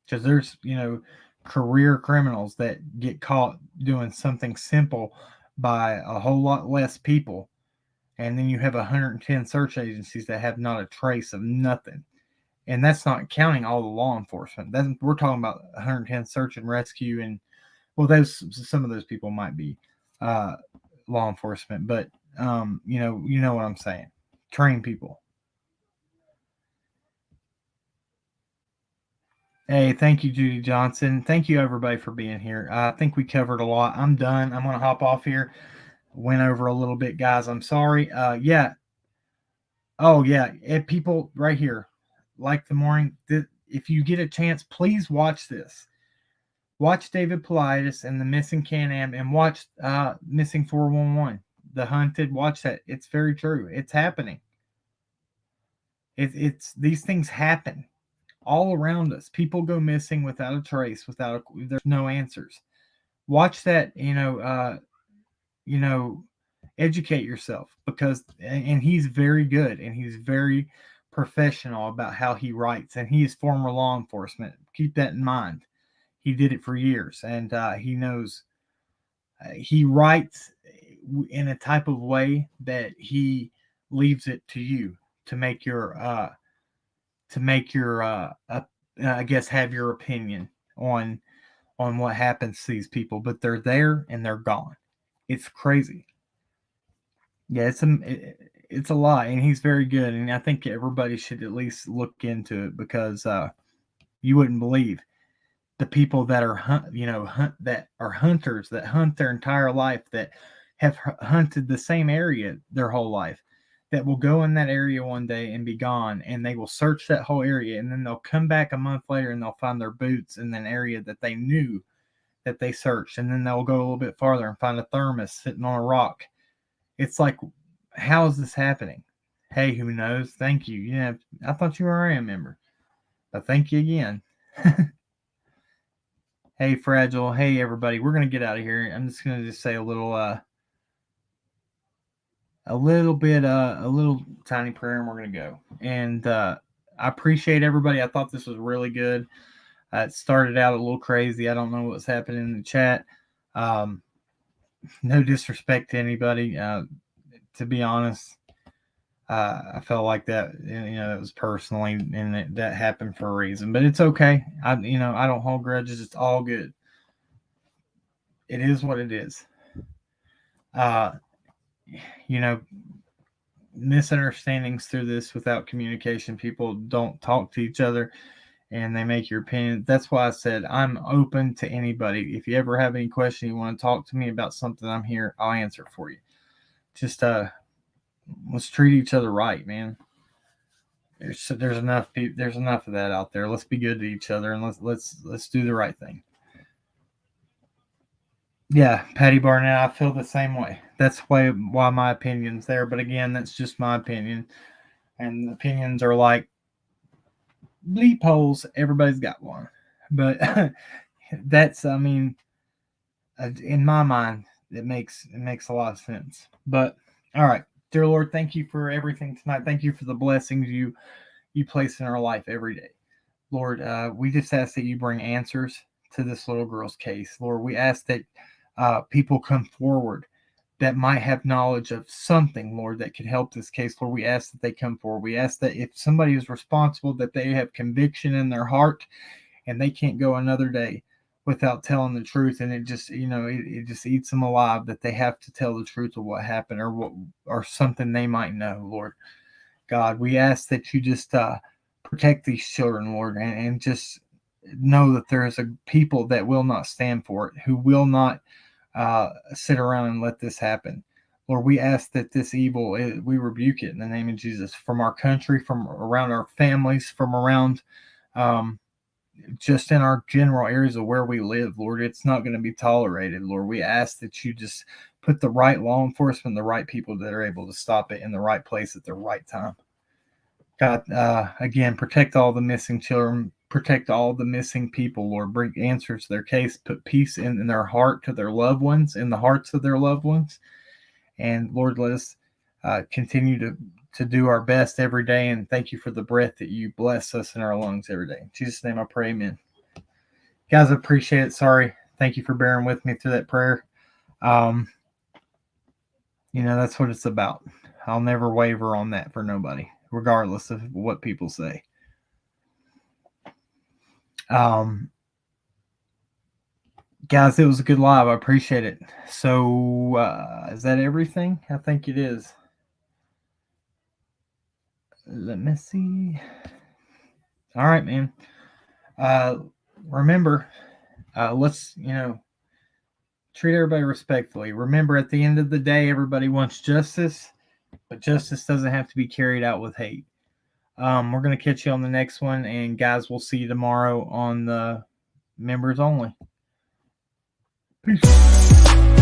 because there's career criminals that get caught doing something simple by a whole lot less people, and then you have 110 search agencies that have not a trace of nothing, and that's not counting all the law enforcement. We're talking about 110 search and rescue, and well, those some of those people might be uh, law enforcement, but you know what I'm saying. Train people. Hey, thank you, Judy Johnson. Thank you, everybody, for being here. I think we covered a lot. I'm done. I'm going to hop off here. Went over a little bit, guys. I'm sorry. Yeah. Oh, yeah. People right here, like the morning. If you get a chance, please watch this. Watch David Politis and the Missing Can-Am, and watch Missing 411. The Hunted. Watch that. It's very true. It's happening. It's these things happen all around us. People go missing without a trace, there's no answers. Watch that, you know, educate yourself, because and he's very good, and he's very professional about how he writes, and he is former law enforcement. Keep that in mind. He did it for years, and he knows. He writes in a type of way that he leaves it to you to make your I guess have your opinion on what happens to these people, but they're there and they're gone. It's crazy. Yeah, it's a lot, and he's very good, and I think everybody should at least look into it, because you wouldn't believe the people that are that are hunters, that hunt their entire life, that have hunted the same area their whole life, that will go in that area one day and be gone, and they will search that whole area, and then they'll come back a month later and they'll find their boots in an area that they knew that they searched, and then they'll go a little bit farther and find a thermos sitting on a rock. It's like, how is this happening? Hey, who knows? Thank you. Yeah, I thought you were a RAM member, but thank you again. Hey, Fragile. Hey, everybody. We're gonna get out of here. I'm just gonna say a little tiny prayer, and we're gonna go. And I appreciate everybody. I thought this was really good. It started out a little crazy. I don't know what's happening in the chat. No disrespect to anybody. To be honest, I felt like that. It was personally, and that happened for a reason. But it's okay. I don't hold grudges. It's all good. It is what it is. Uh, Misunderstandings through this without communication. People don't talk to each other, and they make your opinion. That's why I said I'm open to anybody. If you ever have any question, you want to talk to me about something, I'm here. I'll answer for you. Just let's treat each other right, man. There's enough of that out there. Let's be good to each other, and let's do the right thing. Yeah, Patty Barnett, I feel the same way. That's why my opinion's there. But again, that's just my opinion. and opinions are like bleep holes. Everybody's got one, but that's, I mean, in my mind, it makes a lot of sense. But all right, dear Lord, thank you for everything tonight. Thank you for the blessings you place in our life every day. Lord, we just ask that you bring answers to this little girl's case. Lord, we ask that people come forward that might have knowledge of something, Lord, that could help this case. Lord, we ask that they come forward. We ask that if somebody is responsible, that they have conviction in their heart and they can't go another day without telling the truth. And it just, it just eats them alive that they have to tell the truth of what happened or something they might know, Lord. God, we ask that you just protect these children, Lord, and just know that there is a people that will not stand for it, who will not sit around and let this happen. Lord, we ask that this evil, we rebuke it in the name of Jesus, from our country, from around our families, from around just in our general areas of where we live, Lord. It's not going to be tolerated, Lord. We ask that you just put the right law enforcement, the right people that are able to stop it in the right place at the right time. God, again, protect all the missing children, protect all the missing people, Lord. Bring answers to their case, put peace in their heart to their loved ones, in the hearts of their loved ones. And Lord, let us continue to do our best every day. And thank you for the breath that you bless us in our lungs every day. In Jesus' name I pray, amen. Guys, I appreciate it. Sorry. Thank you for bearing with me through that prayer. That's what it's about. I'll never waver on that for nobody, regardless of what people say. Guys, it was a good live. I appreciate it. So, is that everything? I think it is. Let me see. All right, man. Remember, let's, treat everybody respectfully. Remember, at the end of the day, everybody wants justice, but justice doesn't have to be carried out with hate. We're going to catch you on the next one, and guys, we'll see you tomorrow on the members only. Peace.